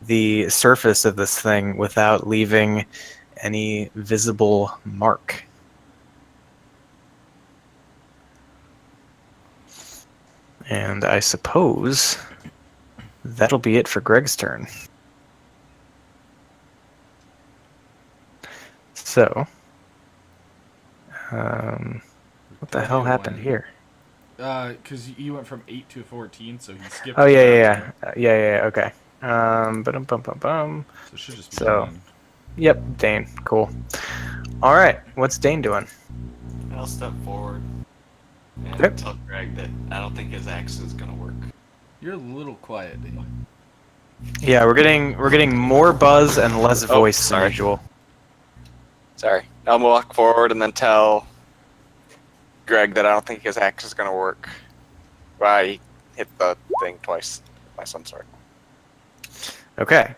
the surface of this thing without leaving any visible mark. And I suppose that'll be it for Greg's turn. So, what the hell happened here? Because you went from 8 to 14, so he skipped. Oh the yeah, round. okay. Ba-dum-bum-bum-bum. So it should just be So- done. Yep, Dane. Cool. All right, what's Dane doing? I'll step forward and Yep. tell Greg that I don't think his axe is gonna work. You're a little quiet, Dane. Yeah, we're getting more buzz and less voice than sorry. usual. Sorry. I'll walk forward and then tell Greg that I don't think his axe is gonna work. Well, he hit the thing twice. My son's sword. Okay.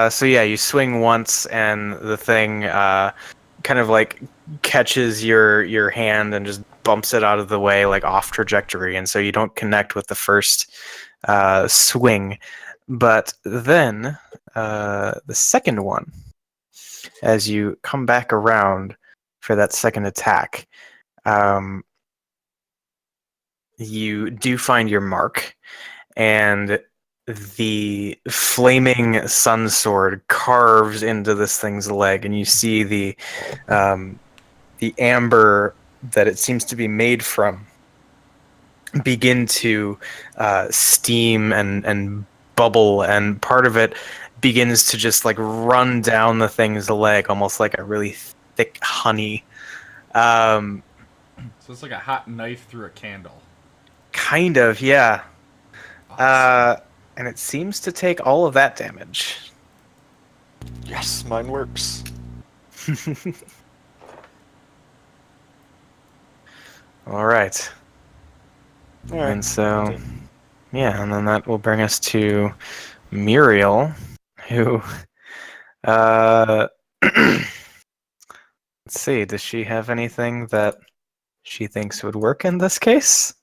So yeah, you swing once, and the thing kind of like catches your hand and just bumps it out of the way, like off trajectory, and so you don't connect with the first swing. But then the second one, as you come back around for that second attack, you do find your mark, and the flaming sun sword carves into this thing's leg, and you see the amber that it seems to be made from begin to steam and bubble, and part of it begins to just like run down the thing's leg, almost like a really thick honey. So it's like a hot knife through a candle. Kind of, yeah. Awesome. And it seems to take all of that damage. Yes, mine works. All right. All right. And so, yeah, and then that will bring us to Muriel, who, let's see, does she have anything that she thinks would work in this case?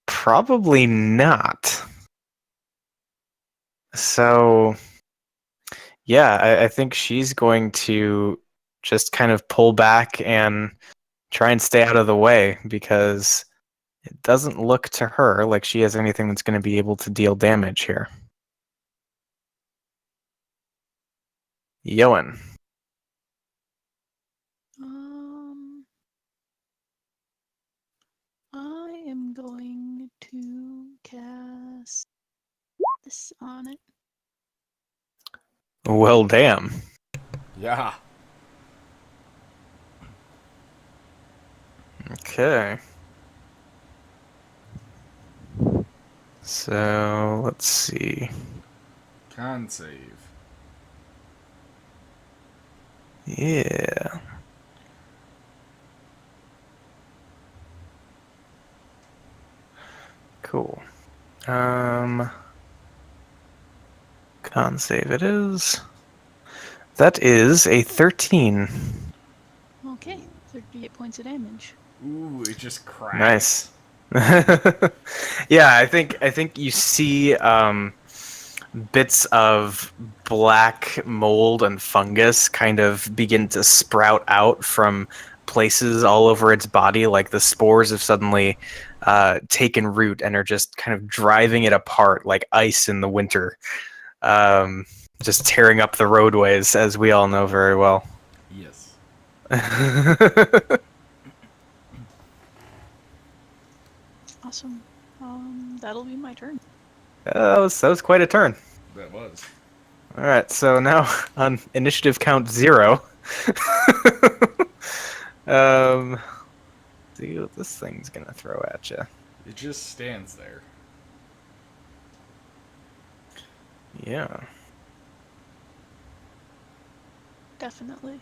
Probably not. So, yeah, I think she's going to just kind of pull back and try and stay out of the way, because it doesn't look to her like she has anything that's going to be able to deal damage here. Yoan. I am going to cast this on it. Well, damn. Yeah. Okay. So, let's see. Con save. Yeah. Cool. Con save it is. That is a 13. Okay, 38 points of damage. Ooh, it just cracked. Nice. Yeah, I think you see bits of black mold and fungus kind of begin to sprout out from places all over its body, like the spores have suddenly taken root and are just kind of driving it apart like ice in the winter. just tearing up the roadways, as we all know very well. Yes. Awesome. That'll be my turn. That was quite a turn. That was. All right, so now on initiative count 0. See what this thing's gonna throw at you. It just stands there. Yeah. Definitely.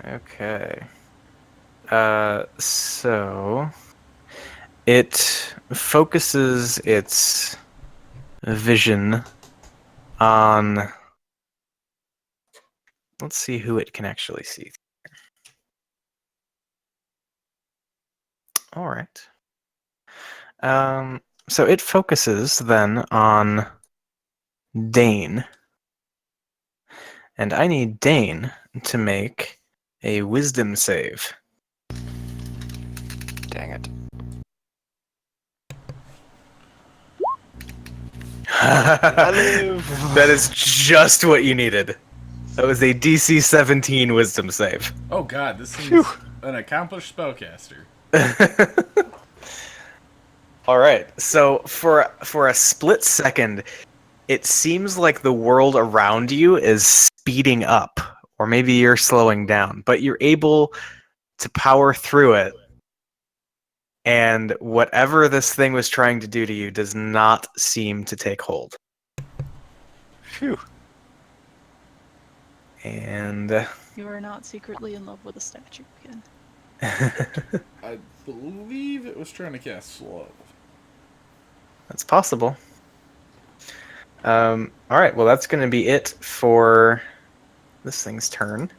Okay. So it focuses its vision on. Let's see who it can actually see. All right. So it focuses then on Dane. And I need Dane to make a wisdom save. Dang it. That is just what you needed. That was a DC 17 wisdom save. Oh god, this thing's Phew. an accomplished spellcaster. All right. So for a split second, it seems like the world around you is speeding up, or maybe you're slowing down, but you're able to power through it. And whatever this thing was trying to do to you does not seem to take hold. Phew. And You are not secretly in love with a statue again. I believe it was trying to cast slow. that's possible. All right, well, that's going to be it for this thing's turn.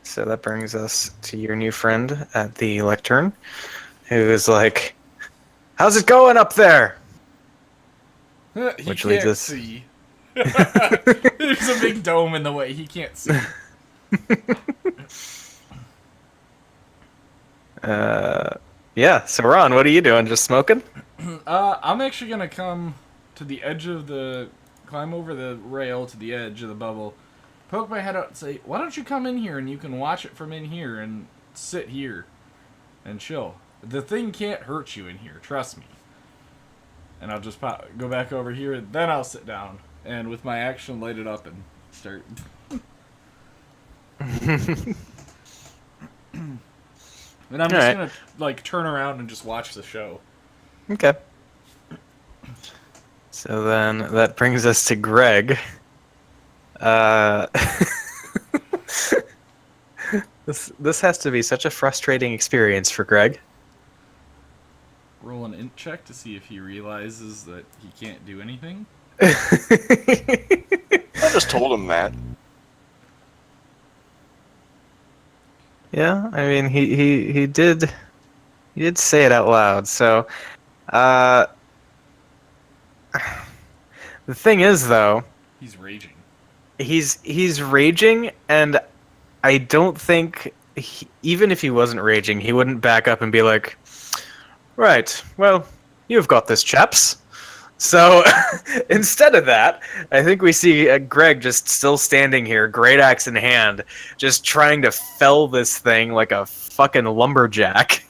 So that brings us to your new friend at the lectern, who is like, "How's it going up there?" He Which can't leads us- see. There's a big dome in the way. He can't see. Yeah, so Ron, what are you doing? Just smoking? I'm actually gonna come to the edge of the... Climb over the rail to the edge of the bubble. Poke my head out and say, why don't you come in here and you can watch it from in here and sit here and chill. The thing can't hurt you in here, trust me. And I'll just go back over here, and then I'll sit down. And with my action, light it up and start... And I'm just gonna, like, turn around and just watch the show. Okay. So then that brings us to Greg. This has to be such a frustrating experience for Greg. Roll an int check to see if he realizes that he can't do anything. I just told him that. Yeah, I mean he did say it out loud. So the thing is though, He's raging. he's raging, and I don't think even if he wasn't raging, he wouldn't back up and be like, "Right, well, you've got this, chaps." So instead of that, I think we see Greg just still standing here, great axe in hand, just trying to fell this thing like a fucking lumberjack.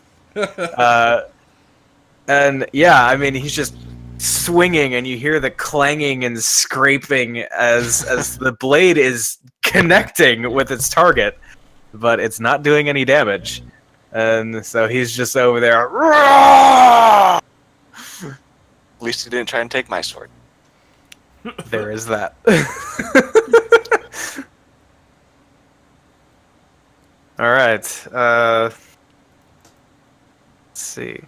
And yeah, I mean, he's just swinging, and you hear the clanging and scraping as the blade is connecting with its target, but it's not doing any damage. And so he's just over there. "Roar!" At least he didn't try and take my sword. There is that. All right. Let's see.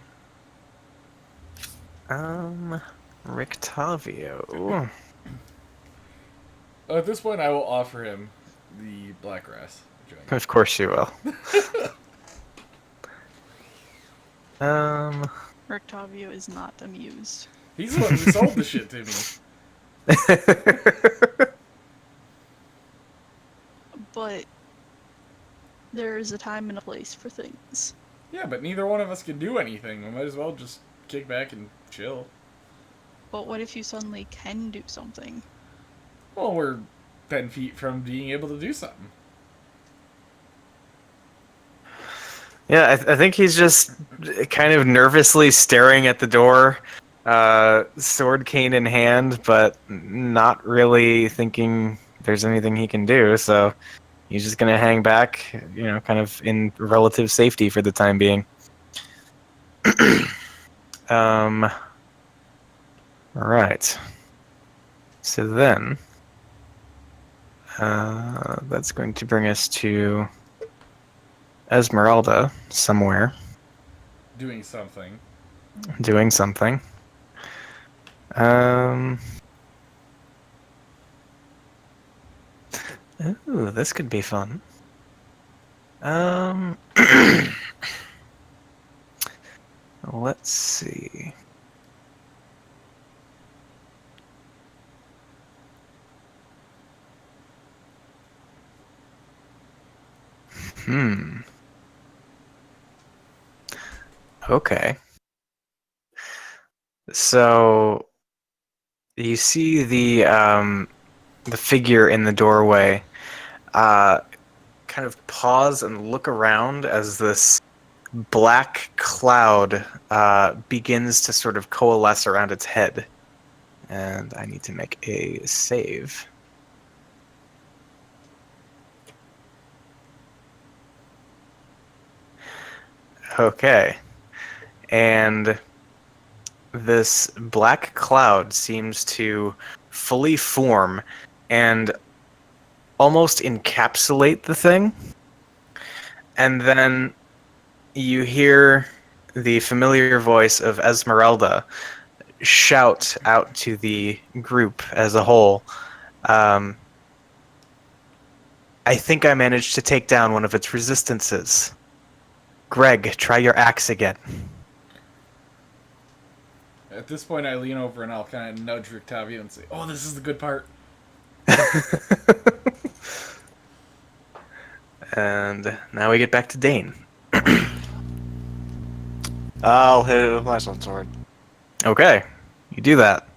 Rictavio. At this point, I will offer him the black grass. Joint. Of course you will. Rictavio is not amused. He's the one who sold the shit to me. But there is a time and a place for things. Yeah, but neither one of us can do anything. We might as well just kick back and chill. But what if you suddenly can do something? Well, we're 10 feet from being able to do something. Yeah, I think he's just kind of nervously staring at the door, sword cane in hand, but not really thinking there's anything he can do. So he's just gonna hang back, kind of in relative safety for the time being. All right. So then, that's going to bring us to Esmeralda somewhere Doing something. doing something. Um. Ooh, this could be fun. Um. Let's see. Hmm. Okay. So you see the figure in the doorway kind of pause and look around as this black cloud begins to sort of coalesce around its head. And I need to make a save. Okay. And this black cloud seems to fully form and almost encapsulate the thing. And then you hear the familiar voice of Esmeralda shout out to the group as a whole. I think I managed to take down one of its resistances. Greg, try your axe again. At this point, I lean over and I'll kind of nudge Rictavio and say, "Oh, this is the good part." And now we get back to Dane. I'll hit it with my sword. Okay, you do that.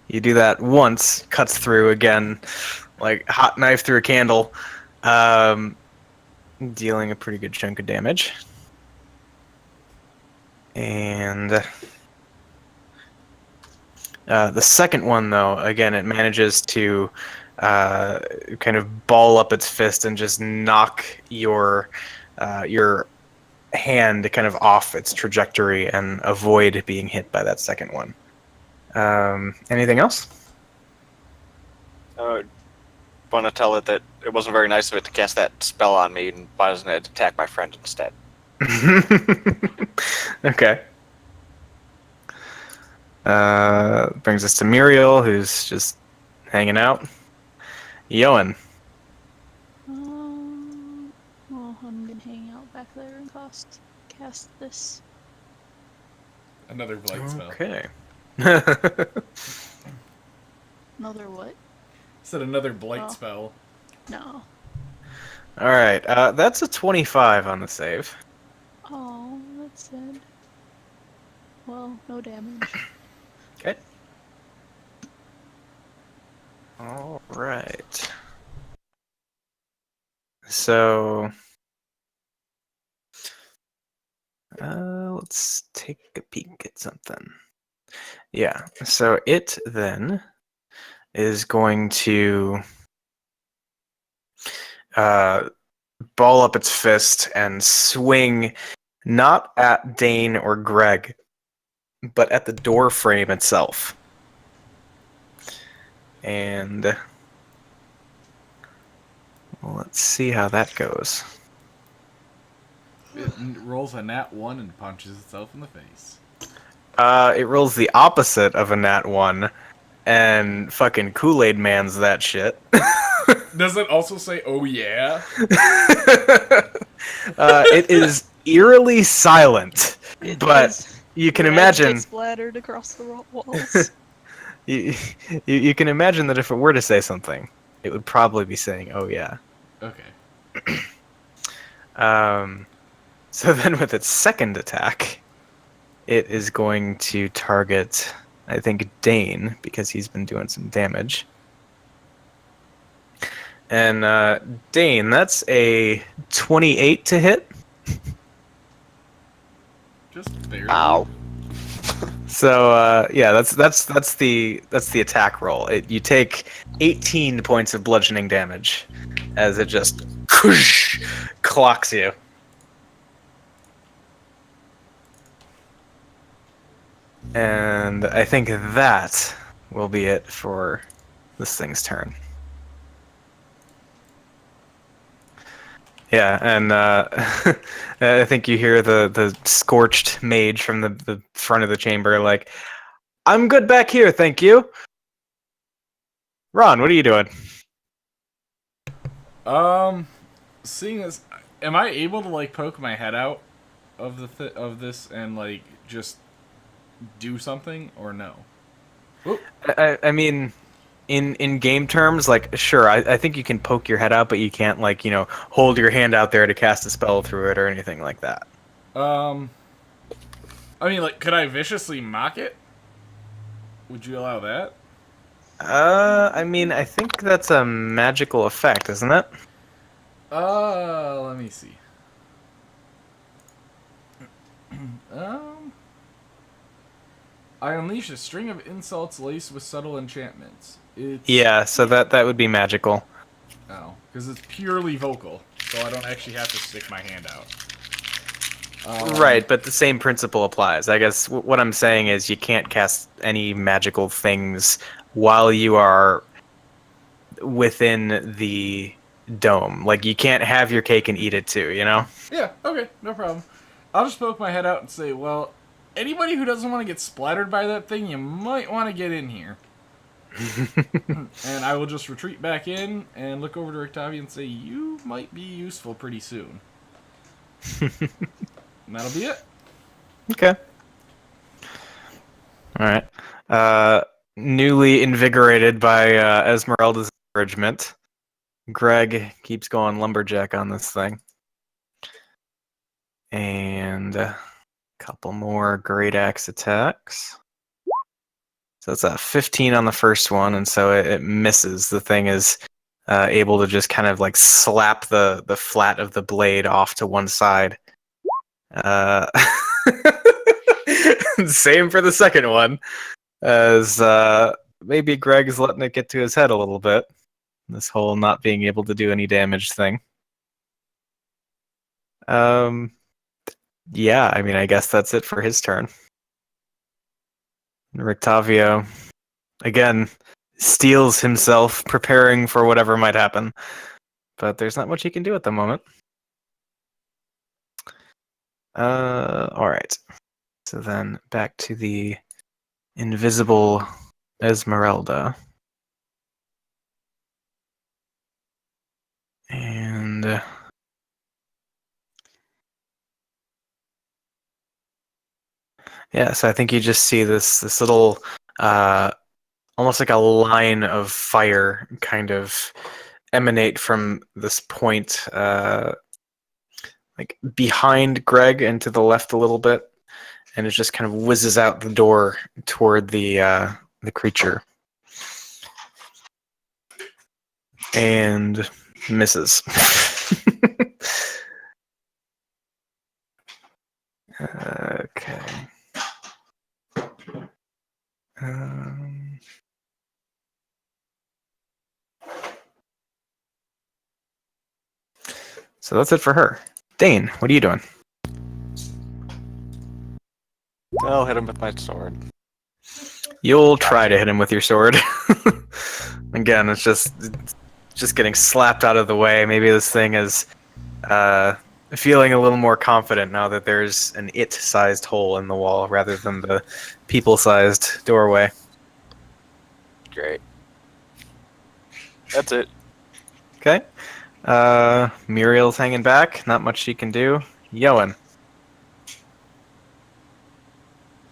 You do that once, cuts through again, like hot knife through a candle, dealing a pretty good chunk of damage. And the second one, though, again, it manages to kind of ball up its fist and just knock your hand kind of off its trajectory and avoid being hit by that second one. Anything else? Want to tell it that it wasn't very nice of it to cast that spell on me, and why doesn't it attack my friend instead? Okay. Brings us to Muriel, who's just hanging out. Yoan. Well, I'm gonna hang out back there and cast this. Another blight spell. Okay. Another what? Said another blight Oh. spell. No. All right. That's a 25 on the save. Oh, that's sad. Well, no damage. Okay. All right. So, let's take a peek at something. Yeah. So it then is going to ball up its fist and swing not at Dane or Greg, but at the door frame itself. And let's see how that goes. It rolls a nat 1 and punches itself in the face. It rolls the opposite of a nat 1, and fucking Kool-Aid Man's that shit. Does it also say, "Oh yeah"? It is eerily silent, but you can Red imagine. gets splattered across the walls. You can imagine that if it were to say something, it would probably be saying, "Oh yeah." Okay. So then with its second attack, it is going to target I think, Dane, because he's been doing some damage. And Dane, that's a 28 to hit. Just barely. Ow. So yeah, that's the attack roll. You take 18 points of bludgeoning damage as it just clocks you. And I think that will be it for this thing's turn. Yeah, and I think you hear the scorched mage from the front of the chamber like, I'm good back here, thank you. Ron, what are you doing? Seeing as, am I able to like poke my head out of of this and like just do something or no? Oop. I mean, in game terms, like, sure, I think you can poke your head out, but you can't, like, hold your hand out there to cast a spell through it or anything like that. I mean, like, could I viciously mock it? Would you allow that? I mean, I think that's a magical effect, isn't it? Let me see. Um, I unleash a string of insults laced with subtle enchantments. It's... Yeah, so that would be magical. Oh, because it's purely vocal, so I don't actually have to stick my hand out. Right, but the same principle applies. I guess what I'm saying is you can't cast any magical things while you are within the dome. Like, you can't have your cake and eat it too, you know? Yeah, okay, no problem. I'll just poke my head out and say, well, anybody who doesn't want to get splattered by that thing, you might want to get in here. And I will just retreat back in and look over to Octavia and say, you might be useful pretty soon. And that'll be it. Okay. Alright. Newly invigorated by Esmeralda's encouragement, Greg keeps going lumberjack on this thing. And a couple more great axe attacks. So it's a 15 on the first one, and so it misses. The thing is able to just kind of like slap the flat of the blade off to one side. Same for the second one, as maybe Greg's letting it get to his head a little bit. This whole not being able to do any damage thing. Yeah, I mean, I guess that's it for his turn. Rictavio, again, steels himself, preparing for whatever might happen. But there's not much he can do at the moment. Alright. So then back to the invisible Esmeralda. And yeah, so I think you just see this little almost like a line of fire kind of emanate from this point like behind Greg and to the left a little bit, and it just kind of whizzes out the door toward the creature and misses. Okay. So that's it for her. Dane, what are you doing? I'll hit him with my sword. You'll try to hit him with your sword. Again, it's just getting slapped out of the way. Maybe this thing is feeling a little more confident now that there's an it-sized hole in the wall rather than the people-sized doorway. Great. That's it. Okay. Muriel's hanging back. Not much she can do. Yoan.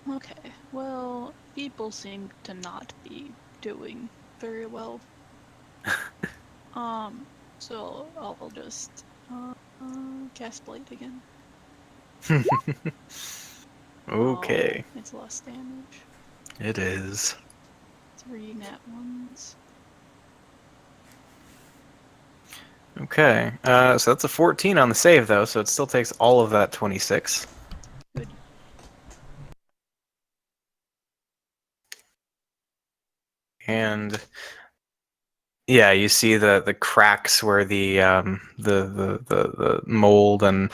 Okay, well, people seem to not be doing very well. So I'll just cast Blade again. Okay. It's less damage. It is. 3 nat ones. Okay. So that's a 14 on the save, though, so it still takes all of that 26. Good. And yeah, you see the cracks where the mold and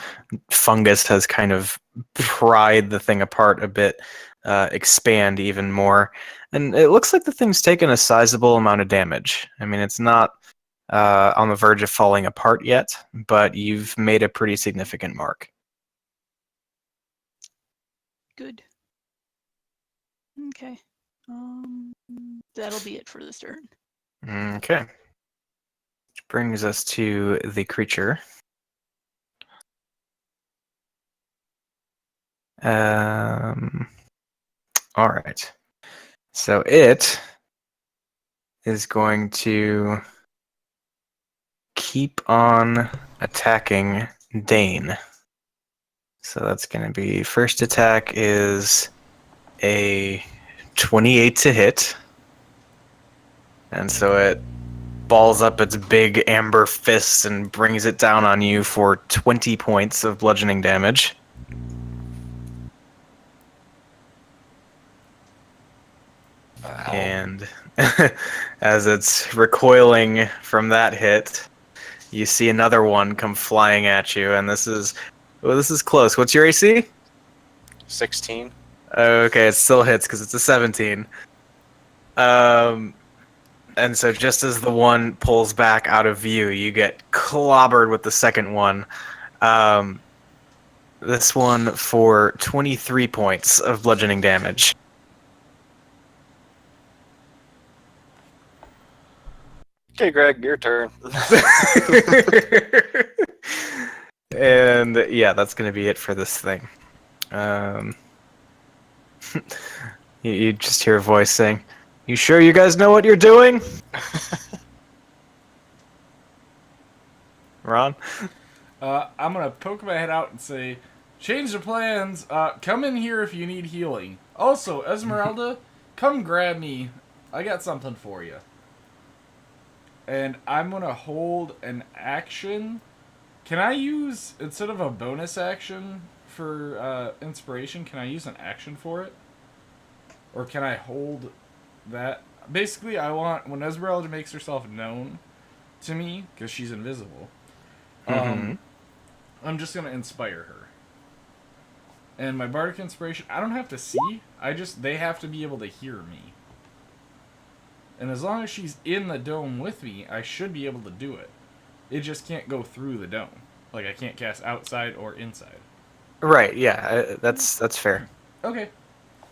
fungus has kind of pried the thing apart a bit, expand even more, and it looks like the thing's taken a sizable amount of damage. I mean, it's not on the verge of falling apart yet, but you've made a pretty significant mark. Good. Okay. That'll be it for this turn. Okay. Which brings us to the creature. All right. So it is going to keep on attacking Dane. So that's going to be first attack is a 28 to hit. And so it balls up its big amber fists and brings it down on you for 20 points of bludgeoning damage. Wow. And as it's recoiling from that hit, you see another one come flying at you, and this is close. What's your AC? 16. Okay, it still hits because it's a 17. And so just as the one pulls back out of view, you get clobbered with the second one. This one for 23 points of bludgeoning damage. Okay, Greg, your turn. And yeah, that's going to be it for this thing. You just hear a voice saying, "You sure you guys know what you're doing?" Ron? I'm gonna poke my head out and say, change the plans. Come in here if you need healing. Also, Esmeralda, come grab me. I got something for you. And I'm gonna hold an action. Can I use, instead of a bonus action for inspiration, can I use an action for it? Or can I hold that? Basically, I want, when Esmeralda makes herself known to me, because she's invisible, I'm just going to inspire her. And my bardic inspiration, I don't have to see. They have to be able to hear me. And as long as she's in the dome with me, I should be able to do it. It just can't go through the dome. Like, I can't cast outside or inside. Right, yeah, that's fair. Okay.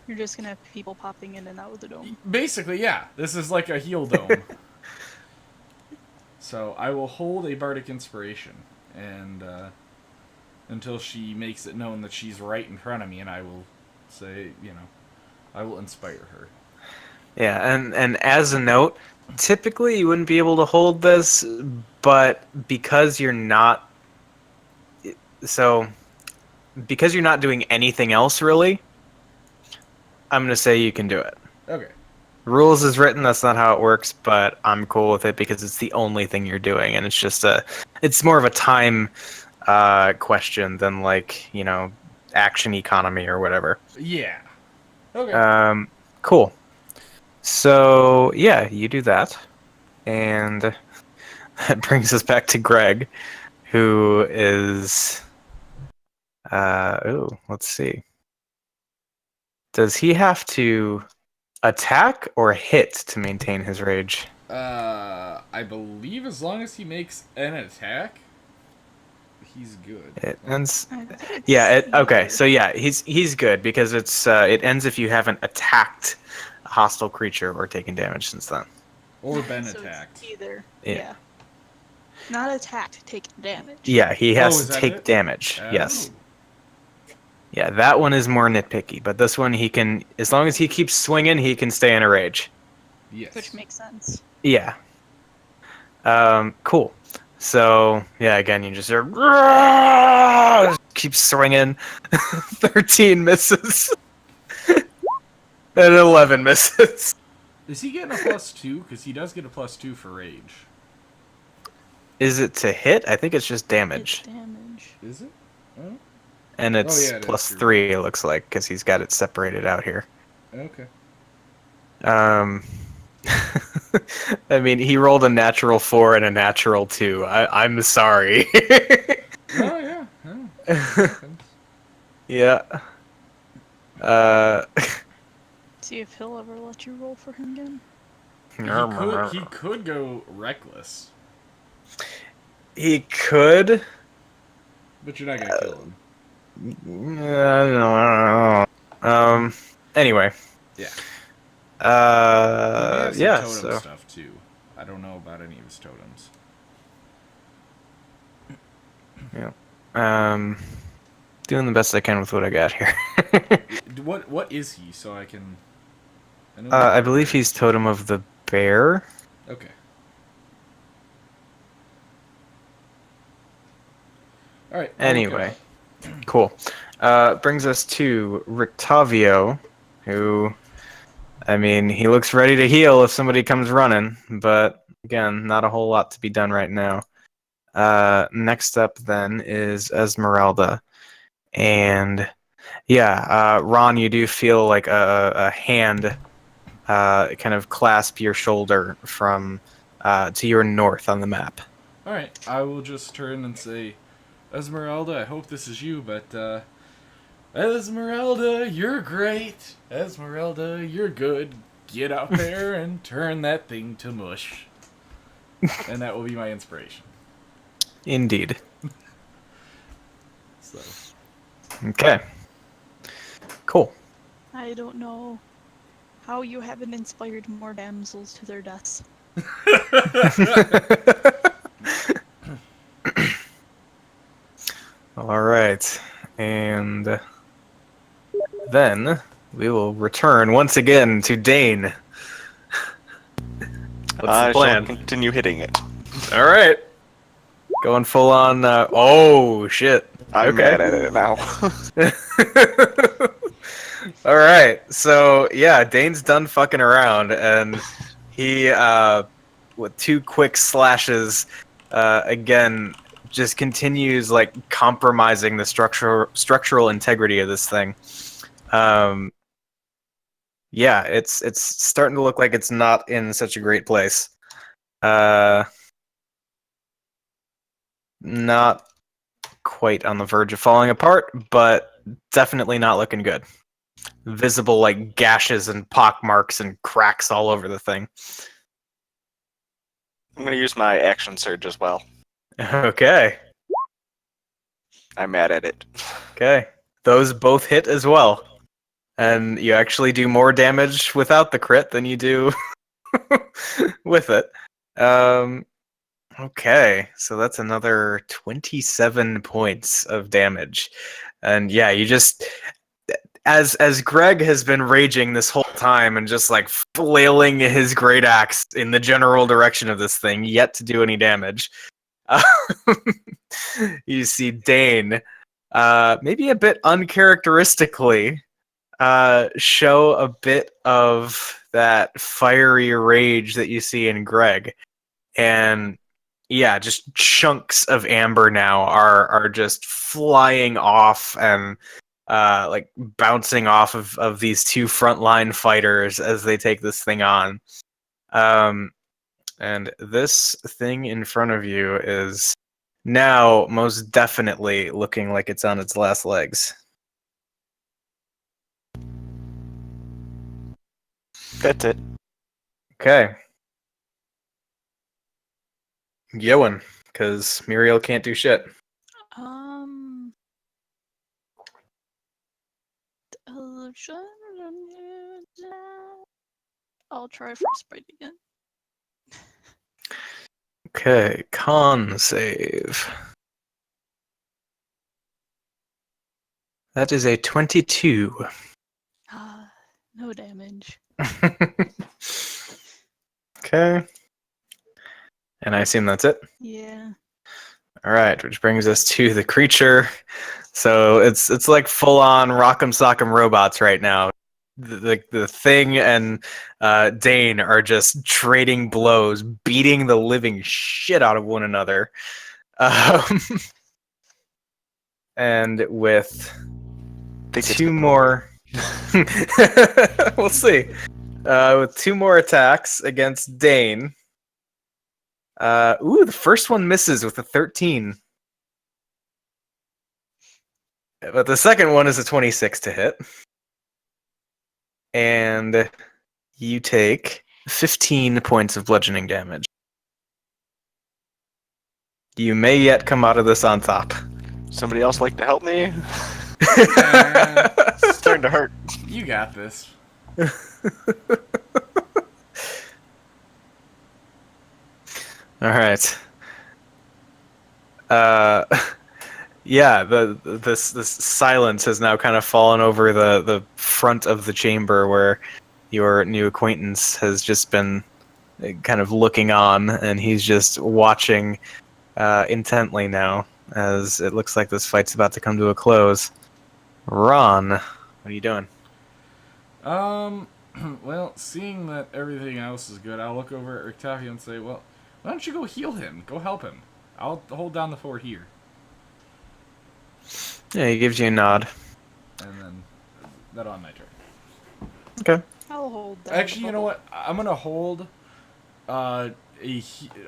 You're just gonna have people popping in and out of the dome. Basically, yeah. This is like a heal dome. So, I will hold a bardic inspiration. And, until she makes it known that she's right in front of me, and I will say, I will inspire her. Yeah, and as a note, typically you wouldn't be able to hold this, but because you're not doing anything else really, I'm going to say you can do it. Okay. Rules is written, that's not how it works, but I'm cool with it because it's the only thing you're doing, and it's more of a time question than action economy or whatever. Yeah. Okay. Cool. So yeah, you do that, and that brings us back to Greg, who is let's see. Does he have to attack or hit to maintain his rage? I believe as long as he makes an attack, he's good. It ends. I think it's Yeah. Okay. either. So yeah, he's good because it ends if you haven't attacked a hostile creature or taken damage since then. Or been So it's attacked. either. Yeah. Yeah. Not attacked, taking damage. Yeah, he Oh, has is to that take it? damage. Oh. Yes. Yeah, that one is more nitpicky, but this one he can, as long as he keeps swinging, he can stay in a rage. Yes. Which makes sense. Yeah. Cool. So yeah, again, you just hear, keep swinging. 13 misses. An 11 misses. Is he getting a +2? Because he does get a +2 for rage. Is it to hit? I think it's just It's damage. damage. Is it? Oh, And it's yeah, it is, plus you're 3, it looks like, because he's got it separated out here. okay. Um, I mean, he rolled a natural 4 and a natural 2. I'm sorry. Oh, yeah. Oh, it happens. Yeah. See if he'll ever let you roll for him again. He could go reckless, He could. but you're not gonna kill him. Anyway. Yeah. He may have some Yeah, totem so. stuff too. I don't know about any of his totems. Yeah. Doing the best I can with what I got here. What is he? So I can. know I believe he's Totem of the Bear. Okay. All right. I'll look it Anyway, up. cool. Brings us to Rictavio, who, I mean, he looks ready to heal if somebody comes running, but again, not a whole lot to be done right now. Next up then is Esmeralda, and yeah, Ron, you do feel like a hand kind of clasp your shoulder from to your north on the map. All right. I will just turn and say, Esmeralda, I hope this is you, but Esmeralda, you're great. Esmeralda, you're good. Get out there and turn that thing to mush. And that will be my inspiration. Indeed. So. Okay. Cool. I don't know how you haven't inspired more damsels to their deaths. All right. And then we will return once again to Dane. What's I the shall plan? continue hitting it. All right. Going full on. Oh, shit. I'm Okay. mad at it now. All right. So, yeah, Dane's done fucking around, and he, with 2 quick slashes, again, just continues, like, compromising the structural integrity of this thing. Yeah, it's starting to look like it's not in such a great place. Not quite on the verge of falling apart, but definitely not looking good. Visible like gashes and pock marks and cracks all over the thing. I'm gonna use my action surge as well. Okay. I'm mad at it. Okay. Those both hit as well. And you actually do more damage without the crit than you do with it. Okay, so that's another 27 points of damage. And yeah, you just as Greg has been raging this whole time and just like flailing his great axe in the general direction of this thing, yet to do any damage. You see Dane, maybe a bit uncharacteristically, show a bit of that fiery rage that you see in Greg. And yeah, just chunks of amber now are just flying off and like bouncing off of these 2 frontline fighters as they take this thing on. And this thing in front of you is now most definitely looking like it's on its last legs. That's it. Okay. Yoan, because Muriel can't do shit. I'll try frostbite again. Okay, con save. That is a 22. No damage. Okay. And I assume that's it? Yeah. Alright, which brings us to the creature. So it's like full on Rock'em Sock'em Robots right now. the thing and Dane are just trading blows, beating the living shit out of one another. Um, and with They just two get more, we'll see. With two more attacks against Dane. The first one misses with a 13. But the second one is a 26 to hit. And you take 15 points of bludgeoning damage. You may yet come out of this on top. Somebody else like to help me? Man, It's starting to hurt. you got this. All right. Yeah, this silence has now kind of fallen over the front of the chamber where your new acquaintance has just been kind of looking on, and he's just watching intently now as it looks like this fight's about to come to a close. Ron, what are you doing? Well, seeing that everything else is good, I'll look over at Octavio and say, well, why don't you go heal him? Go help him. I'll hold down the fort here. Yeah, he gives you a nod. And then that on my turn. Okay. I'll hold that. Actually, you know what? I'm gonna hold. I'm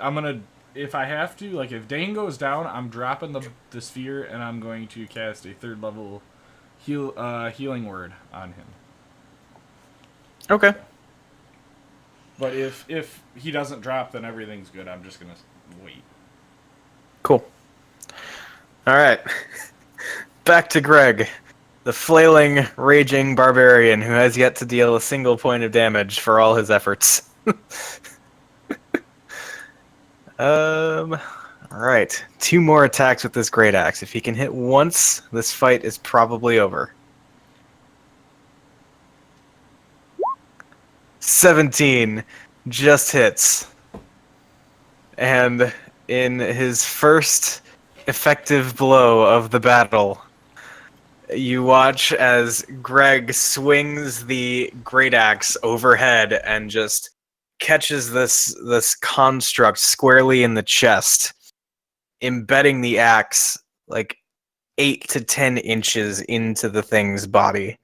gonna, if I have to, like if Dane goes down, I'm dropping the sphere and I'm going to cast a 3rd level healing word on him. Okay. But if he doesn't drop, then everything's good. I'm just gonna wait. Cool. All right. Back to Greg, the flailing, raging barbarian who has yet to deal a single point of damage for all his efforts. All right. 2 more attacks with this great axe. If he can hit once, this fight is probably over. 17 just hits. And in his first effective blow of the battle, you watch as Greg swings the great axe overhead and just catches this construct squarely in the chest, embedding the axe like 8 to 10 inches into the thing's body.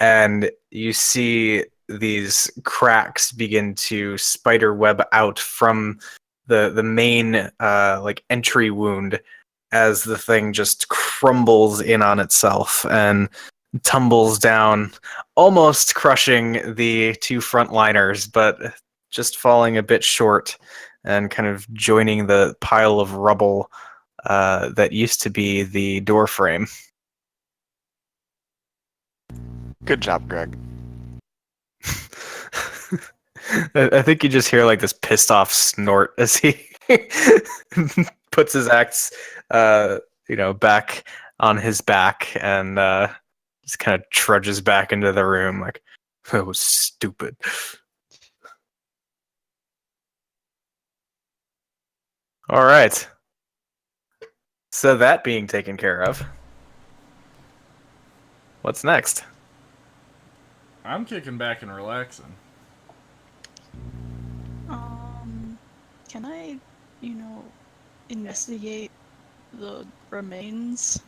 And you see these cracks begin to spider web out from the main like entry wound as the thing just crumbles in on itself and tumbles down, almost crushing the 2 frontliners, but just falling a bit short and kind of joining the pile of rubble that used to be the door frame. Good job, Greg. I think you just hear like this pissed off snort as he puts his axe, back on his back and just kind of trudges back into the room like, that was stupid. All right. So that being taken care of, what's next? I'm kicking back and relaxing. Can I, investigate the remains?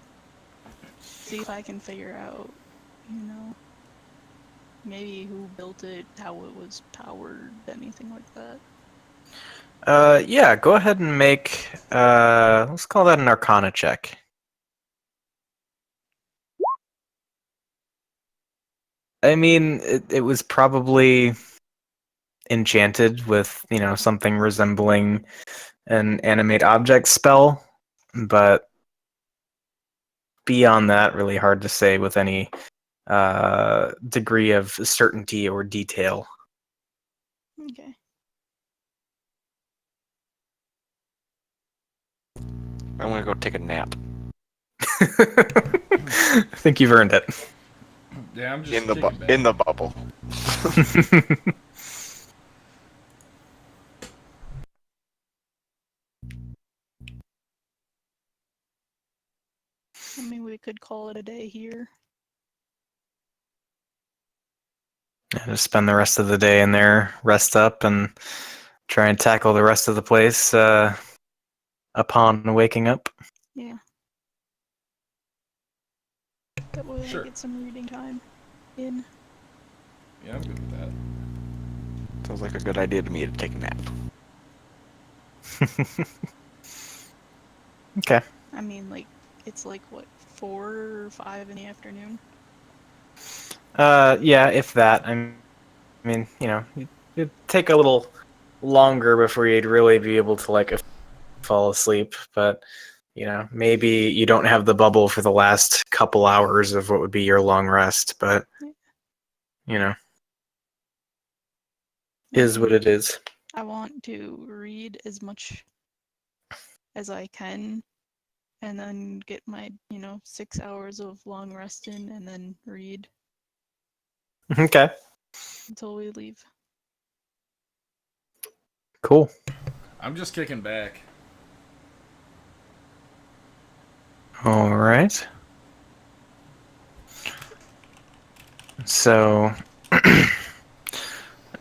See if I can figure out, maybe who built it, how it was powered, anything like that. Yeah, go ahead and make, let's call that an Arcana check. I mean, it was probably enchanted with, something resembling an animate object spell, but beyond that, really hard to say with any degree of certainty or detail. Okay. I'm gonna go take a nap I think you've earned it. Yeah, I'm just in the kicking back. in the bubble. I mean, we could call it a day here. Yeah, just spend the rest of the day in there, rest up, and try and tackle the rest of the place upon waking up. Yeah. That way Sure. I get some reading time in. Yeah, I'm good with that. Sounds like a good idea to me to take a nap. Okay. I mean, like, it's like, what, 4 or 5 in the afternoon? Yeah, if that. I mean, it'd take a little longer before you'd really be able to like fall asleep, but maybe you don't have the bubble for the last couple hours of what would be your long rest, but is what it is. I want to read as much as I can and then get my, 6 hours of long rest in and then read Okay, until we leave. cool. I'm just kicking back. All right. So,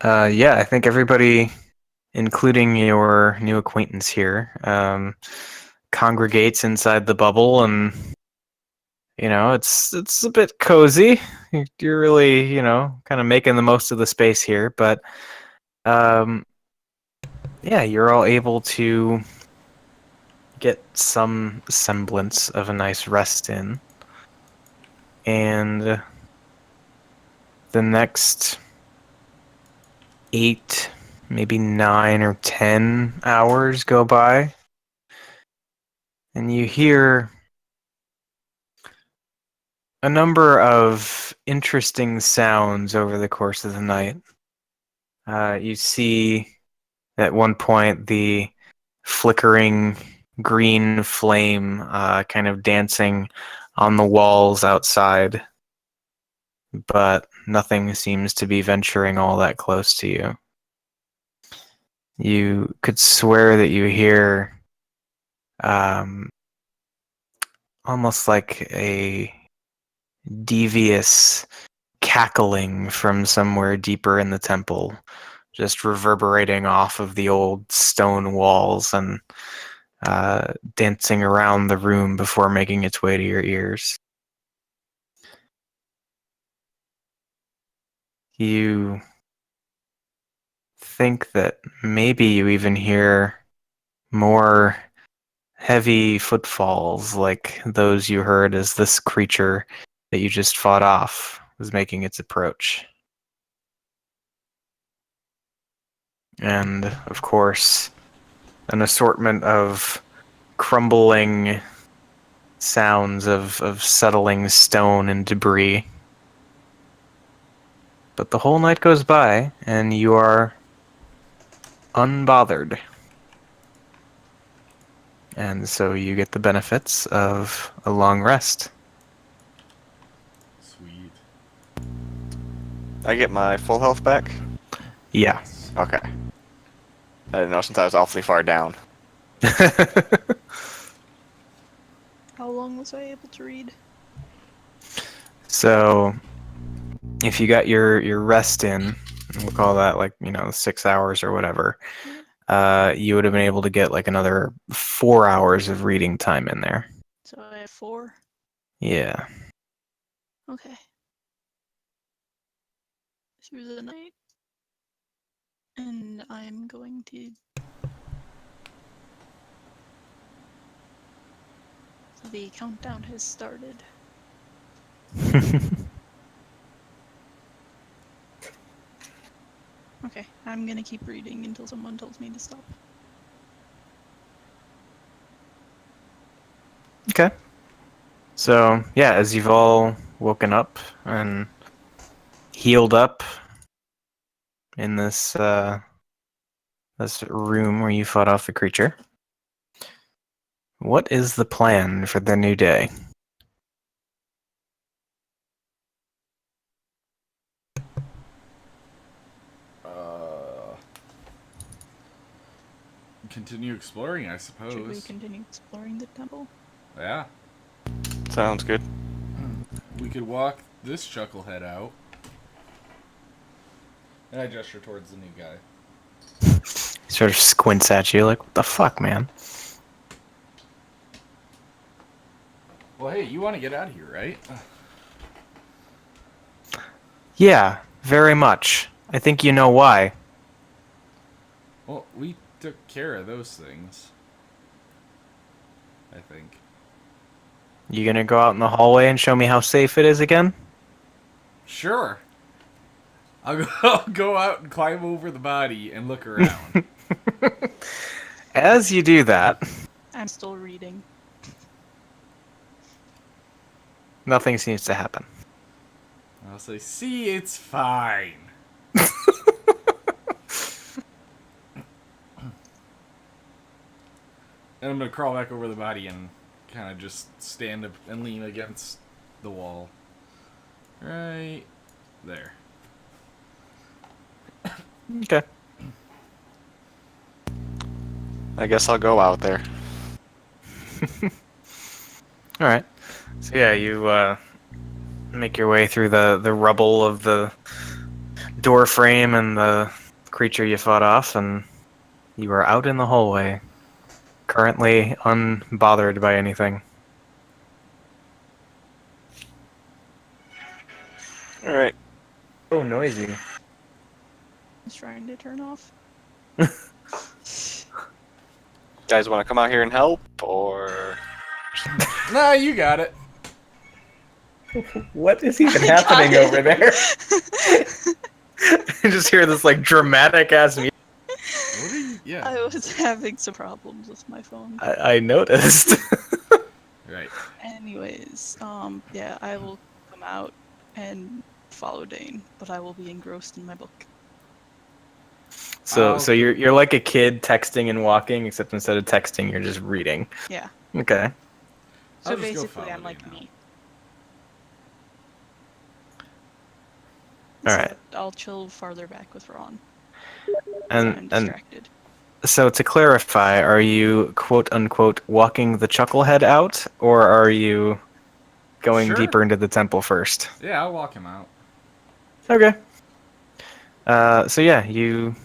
yeah, I think everybody, including your new acquaintance here, congregates inside the bubble, and it's a bit cozy. You're really, kind of making the most of the space here, but yeah, you're all able to get some semblance of a nice rest in, and the next 8, maybe 9 or 10 hours go by, and you hear a number of interesting sounds over the course of the night. You see at one point the flickering green flame kind of dancing on the walls outside, but nothing seems to be venturing all that close to you. You could swear that you hear almost like a devious cackling from somewhere deeper in the temple, just reverberating off of the old stone walls and dancing around the room before making its way to your ears. You think that maybe you even hear more heavy footfalls like those you heard as this creature that you just fought off was making its approach. And, of course, an assortment of crumbling sounds of settling stone and debris. But the whole night goes by, and you are unbothered. And so you get the benefits of a long rest. Sweet. I get my full health back? Yeah. Okay. I didn't know since I was awfully far down. How long was I able to read? So, if you got your rest in, we'll call that 6 hours or whatever, you would have been able to get like another 4 hours of reading time in there. So I have 4. Yeah. Okay. Through the night. And I'm going to... The countdown has started. Okay, I'm gonna keep reading until someone tells me to stop. Okay. So, yeah, as you've all woken up and healed up in this room where you fought off the creature, what is the plan for the new day? Continue exploring, I Should we suppose. continue exploring the temple? Yeah. Sounds good. We could walk this chucklehead out. And I gesture towards the new guy. He sort of squints at you like, what the fuck, man? Well, hey, you want to get out of here, right? Yeah, very much. I think you know why. Well, we took care of those things. I think. You gonna go out in the hallway and show me how safe it is again? Sure. I'll go out and climb over the body and look around. As you do that, I'm still reading. nothing seems to happen. I'll say, see, it's fine. And I'm going to crawl back over the body and kind of just stand up and lean against the wall. Right there. Okay. I guess I'll go out there. All right. So yeah, you make your way through the rubble of the door frame and the creature you fought off, and you are out in the hallway, currently unbothered by anything. All right. Oh, noisy. It's trying to turn off. Guys want to come out here and help, or Nah, you got it. What is even I got happening it. over there? You just hear this like dramatic ass music. What are you? Yeah. I was having some problems with my phone. I noticed. Right. Anyways, yeah, I will come out and follow Dane, but I will be engrossed in my book. So you're like a kid texting and walking, except instead of texting, you're just reading. Yeah. Okay. So I'll just go basically, follow I'm like Dane now. me. All So right. I'll chill farther back with Ron. I'm And distracted. so to clarify, are you quote unquote walking the chucklehead out, or are you going Sure. deeper into the temple first? Yeah, I'll walk him out. Okay. So yeah, you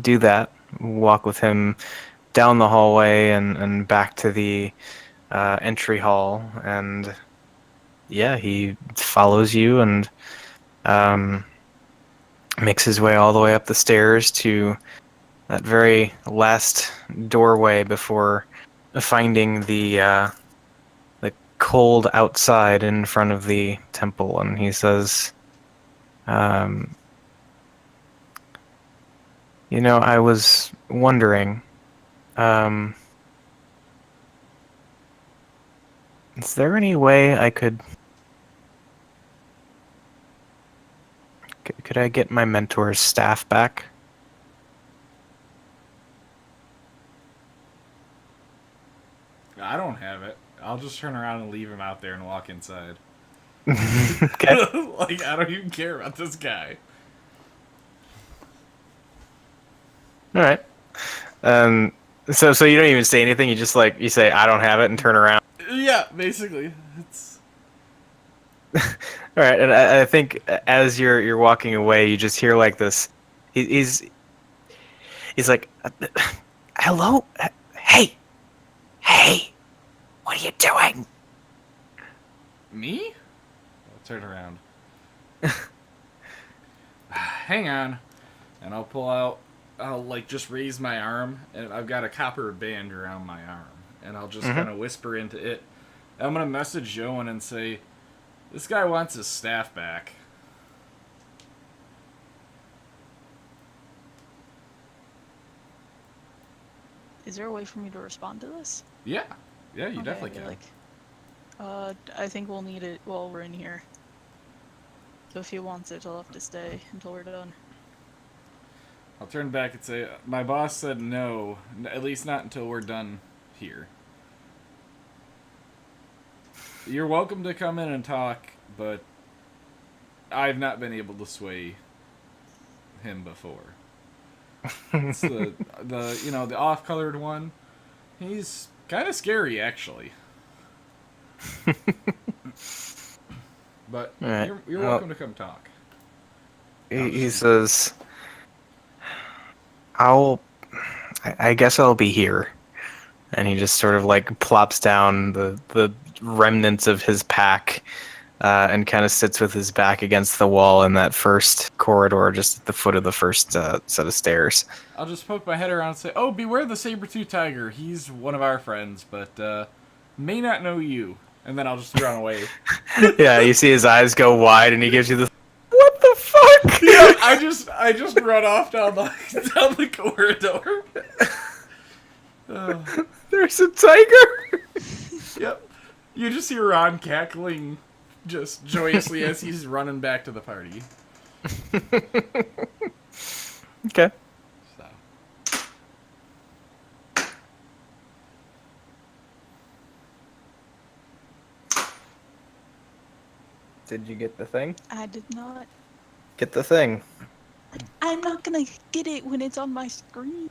do that. Walk with him down the hallway and back to the entry hall, and yeah, he follows you and makes his way all the way up the stairs to that very last doorway before finding the cold outside in front of the temple, and he says, "You know, I was wondering, um, is there any way I could I get my mentor's staff back?" I don't have it. I'll just turn around and leave him out there and walk inside. Okay. Like, I don't even care about this guy. All right. So you don't even say anything. You just like you say, "I don't have it," and turn around. Yeah, basically. It's All right. And I think as you're walking away, you just hear like this. He's like, "Hello, hey, what are you doing?" me? I'll turn around. Hang on. And I'll pull out, I'll like just raise my arm, and I've got a copper band around my arm. And I'll just kind of whisper into it. I'm going to message Joan and say, this guy wants his staff back. Is there a way for me to respond to this? Yeah. Yeah, you Okay, definitely I'd be can. like, I think we'll need it while we're in here. So if he wants it, I'll have to stay until we're done. I'll turn back and say, my boss said no, at least not until we're done here. You're welcome to come in and talk, but I've not been able to sway him before. It's the the off-colored one. He's kind of scary, actually. But All right. you're welcome to come talk. he says, I guess I'll be here. And he just sort of like plops down the remnants of his pack and kind of sits with his back against the wall in that first corridor, just at the foot of the first set of stairs. I'll just poke my head around and say, "Oh, beware the saber-tooth tiger. He's one of our friends, but may not know you." And then I'll just run away. Yeah, you see his eyes go wide, and he gives you the "What the fuck?" Yeah, I just run off down the corridor. There's a tiger. Yep. You just hear Ron cackling just joyously as he's running back to the party. Okay. So. Did you get the thing? I did not. Get the thing. I'm not gonna get it when it's on my screen.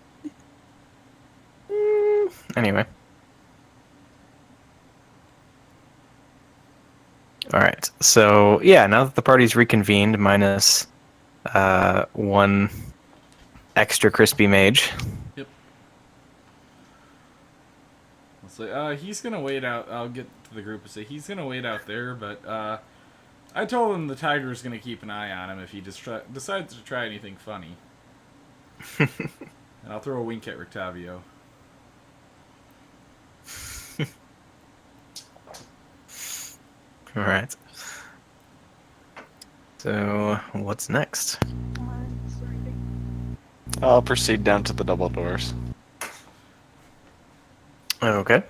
Anyway. Alright, so yeah, now that the party's reconvened, minus one extra crispy mage. Yep. I'll say, he's gonna wait out. I'll get to the group and say he's gonna wait out there, but I told him the tiger's gonna keep an eye on him if he decides to try anything funny. And I'll throw a wink at Rictavio. Alright. So, what's next? I'll proceed down to the double doors. Okay.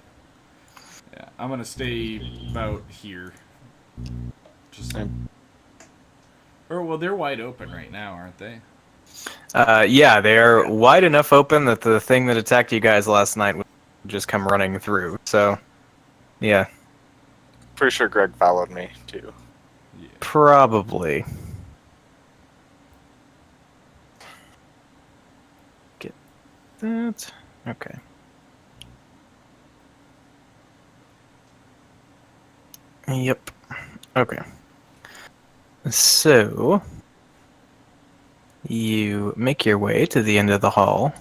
Yeah, I'm gonna stay about here. Just. Or well, they're wide open right now, aren't they? Yeah, they're wide enough open that the thing that attacked you guys last night would just come running through. So, yeah. Pretty sure Greg followed me, too. Yeah. Probably. Get that. Okay. Yep. Okay. So, you make your way to the end of the hall,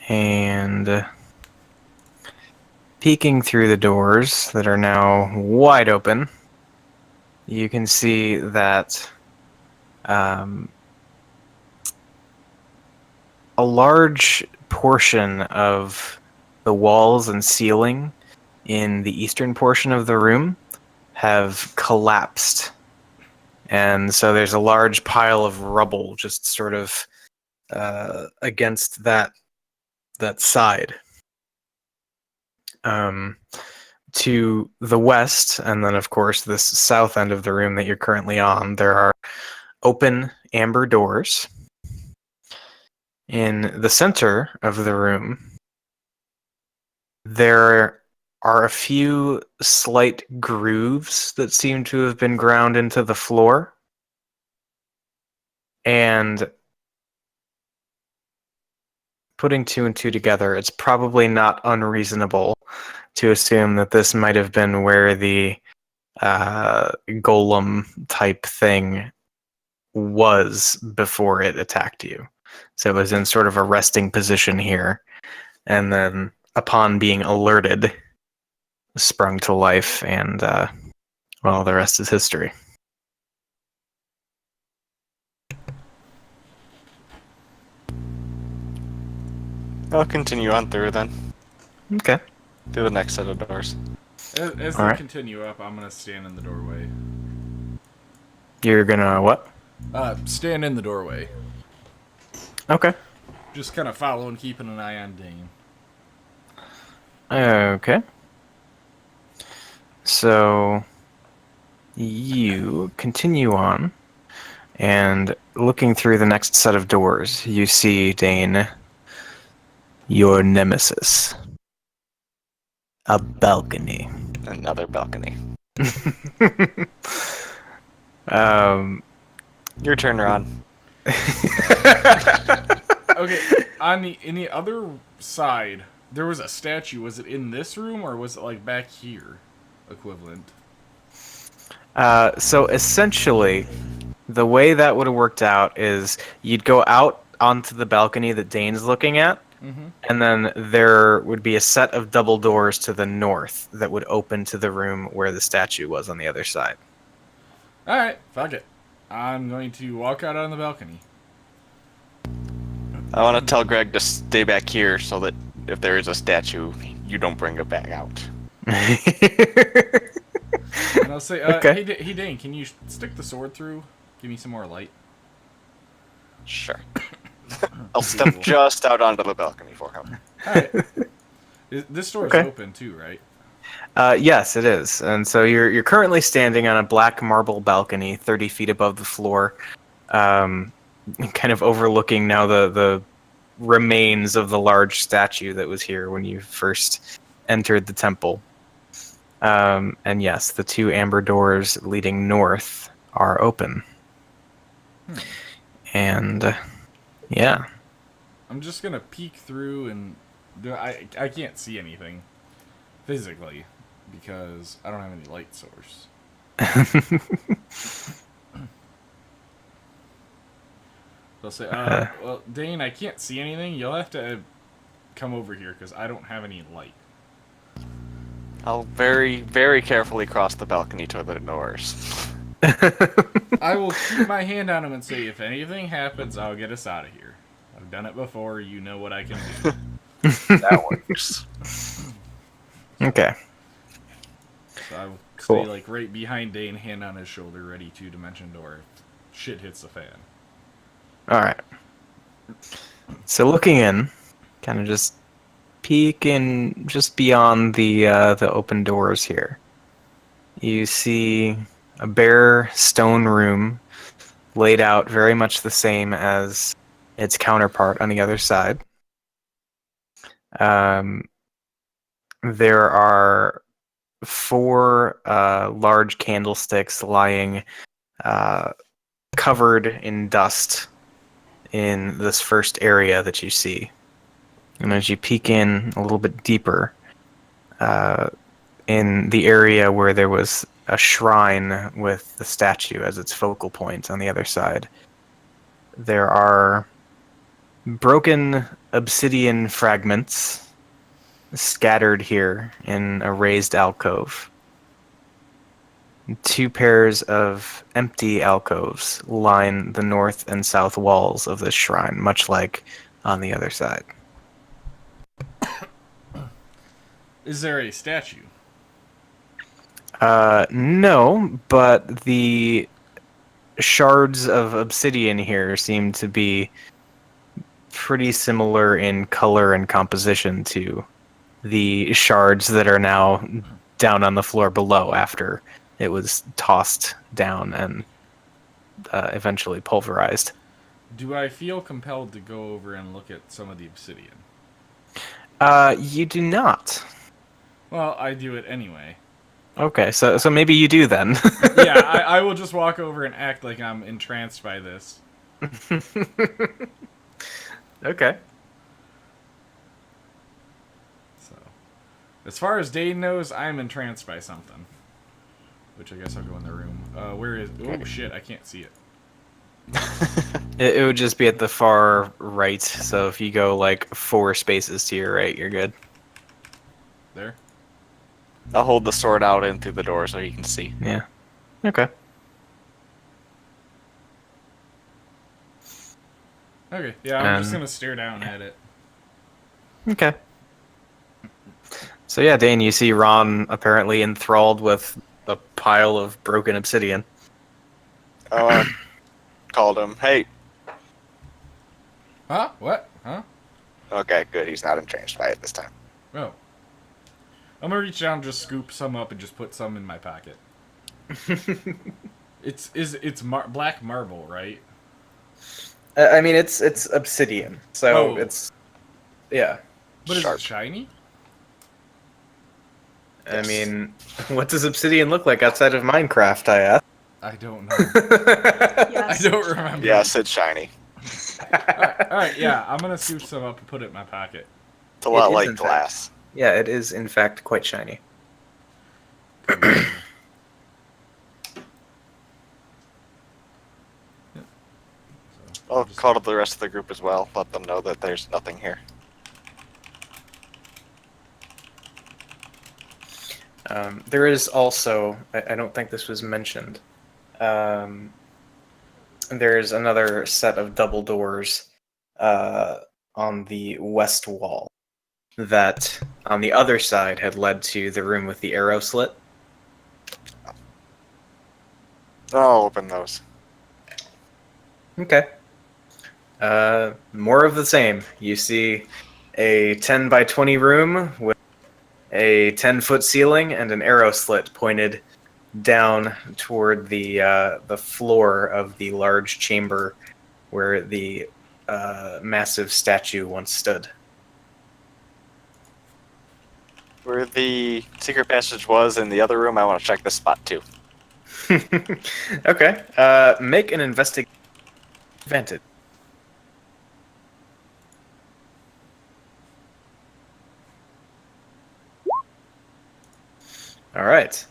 and peeking through the doors that are now wide open, you can see that a large portion of the walls and ceiling in the eastern portion of the room have collapsed. And so there's a large pile of rubble just sort of against that side. To the west, and then of course this south end of the room that you're currently on, there are open amber doors. In the center of the room, there are a few slight grooves that seem to have been ground into the floor. And putting two and two together, it's probably not unreasonable to assume that this might have been where the golem type thing was before it attacked you. So it was in sort of a resting position here, and then upon being alerted, sprung to life, and well, the rest is history. I'll continue on through then. Okay. Through the next set of doors. As All they right. continue up, I'm gonna stand in the doorway. You're gonna what? Stand in the doorway. Okay. Just kind of following, keeping an eye on Dane. Okay. So you continue on, and looking through the next set of doors, you see, Dane, your nemesis. A balcony. Another balcony. Your turn, Ron. Okay, in the other side, there was a statue. Was it in this room or was it like back here, equivalent? So essentially, The way that would have worked out is you'd go out onto the balcony that Dane's looking at, Mm-hmm. and then there would be a set of double doors to the north that would open to the room where the statue was on the other side. All right, fuck it. I'm going to walk out on the balcony. I want to tell Greg to stay back here so that if there is a statue, you don't bring it back out. And I'll say, Okay. hey Dane, can you stick the sword through? Give me some more light. Sure. I'll step just out onto the balcony for him. All right. This door is Okay. open too, right? Yes, it is. And so you're currently standing on a black marble balcony, 30 feet above the floor, kind of overlooking now the remains of the large statue that was here when you first entered the temple. And yes, the two amber doors leading north are open. And yeah. I'm just gonna peek through and I can't see anything physically because I don't have any light source. They'll say, well, Dane, I can't see anything. You'll have to come over here because I don't have any light. I'll very, very carefully cross the balcony to the doors. I will keep my hand on him and say, if anything happens, I'll get us out of here. I've done it before. You know what I can do. That works. Okay. So I will Cool. stay like right behind Dane, hand on his shoulder, ready to dimension door if shit hits the fan. All right. So looking in, kind of just peeking just beyond the open doors here, you see a bare stone room laid out very much the same as its counterpart on the other side. There are 4 large candlesticks lying covered in dust in this first area that you see. And as you peek in a little bit deeper, in the area where there was a shrine with the statue as its focal point on the other side, there are broken obsidian fragments scattered here in a raised alcove. 2 pairs of empty alcoves line the north and south walls of this shrine, much like on the other side. Is there a statue? No, but the shards of obsidian here seem to be pretty similar in color and composition to the shards that are now down on the floor below after it was tossed down and eventually pulverized. Do I feel compelled to go over and look at some of the obsidian? You do not. Well, I do it anyway. Okay, so maybe you do then. Yeah, I will just walk over and act like I'm entranced by this. Okay. So, as far as Dane knows, I'm entranced by something. Which I guess I'll go in the room. Where is... Oh, shit, I can't see it. It would just be at the far right, so if you go like 4 spaces to your right, you're good. There? I'll hold the sword out in through the door so you can see. Yeah. Okay. Okay, yeah, I'm just gonna stare down at it. Okay. So yeah, Dane, you see Ron apparently enthralled with a pile of broken obsidian. Called him. Hey. Huh? What? Huh? Okay, good. He's not entranced by it this time. Oh. I'm gonna reach down and just scoop some up and just put some in my pocket. It's black marble, right? I mean, it's obsidian, so Oh. it's yeah. But is Sharp. it shiny? I mean, what does obsidian look like outside of Minecraft? I asked. I don't know. Yes. I don't remember. Yes, it's shiny. Alright, yeah, I'm gonna scoop some up and put it in my pocket. It's a lot is, like in fact. glass. Yeah, it is in fact quite shiny. I'll call to the rest of the group as well. Let them know that there's nothing here. There is also, I don't think this was mentioned, there's another set of double doors on the west wall that on the other side had led to the room with the arrow slit. I'll open those. Okay. More of the same. You see a 10 by 20 room with a 10-foot ceiling and an arrow slit pointed down toward the floor of the large chamber where the massive statue once stood. Where the secret passage was in the other room, I want to check this spot too. Okay. Make an investigation advantage. All right.